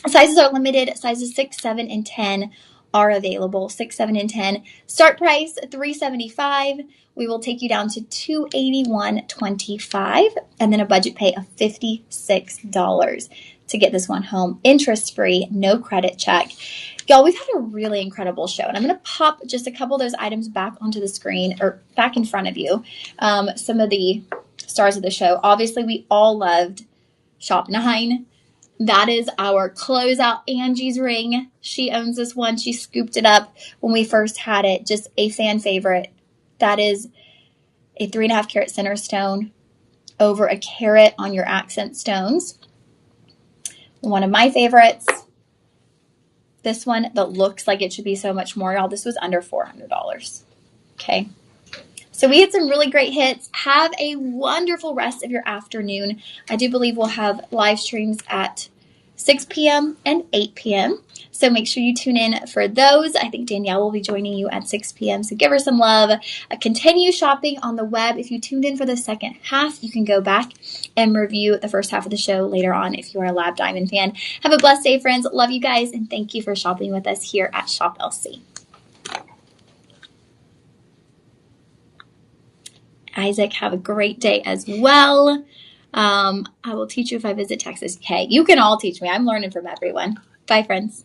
Sizes are limited. Sizes 6, 7, and 10 are available. 6, 7, and 10. Start price $375. We will take you down to $281.25 and then a budget pay of $56 to get this one home. Interest-free, no credit check. Y'all, we've had a really incredible show, and I'm going to pop just a couple of those items back onto the screen or back in front of you. Some of the stars of the show. Obviously, we all loved Shop 9. That is our closeout Angie's ring. She owns this one. She scooped it up when we first had it. Just a fan favorite. That is a 3.5 carat center stone over a carat on your accent stones. One of my favorites. This one that looks like it should be so much more, y'all. This was under $400. Okay. So we had some really great hits. Have a wonderful rest of your afternoon. I do believe we'll have live streams at 6 p.m. and 8 p.m. So make sure you tune in for those. I think Danielle will be joining you at 6 p.m. So give her some love. Continue shopping on the web. If you tuned in for the second half, you can go back and review the first half of the show later on if you are a Lab Diamond fan. Have a blessed day, friends. Love you guys, and thank you for shopping with us here at Shop LC. Isaac, have a great day as well. I will teach you if I visit Texas. Hey, you can all teach me. I'm learning from everyone. Bye, friends.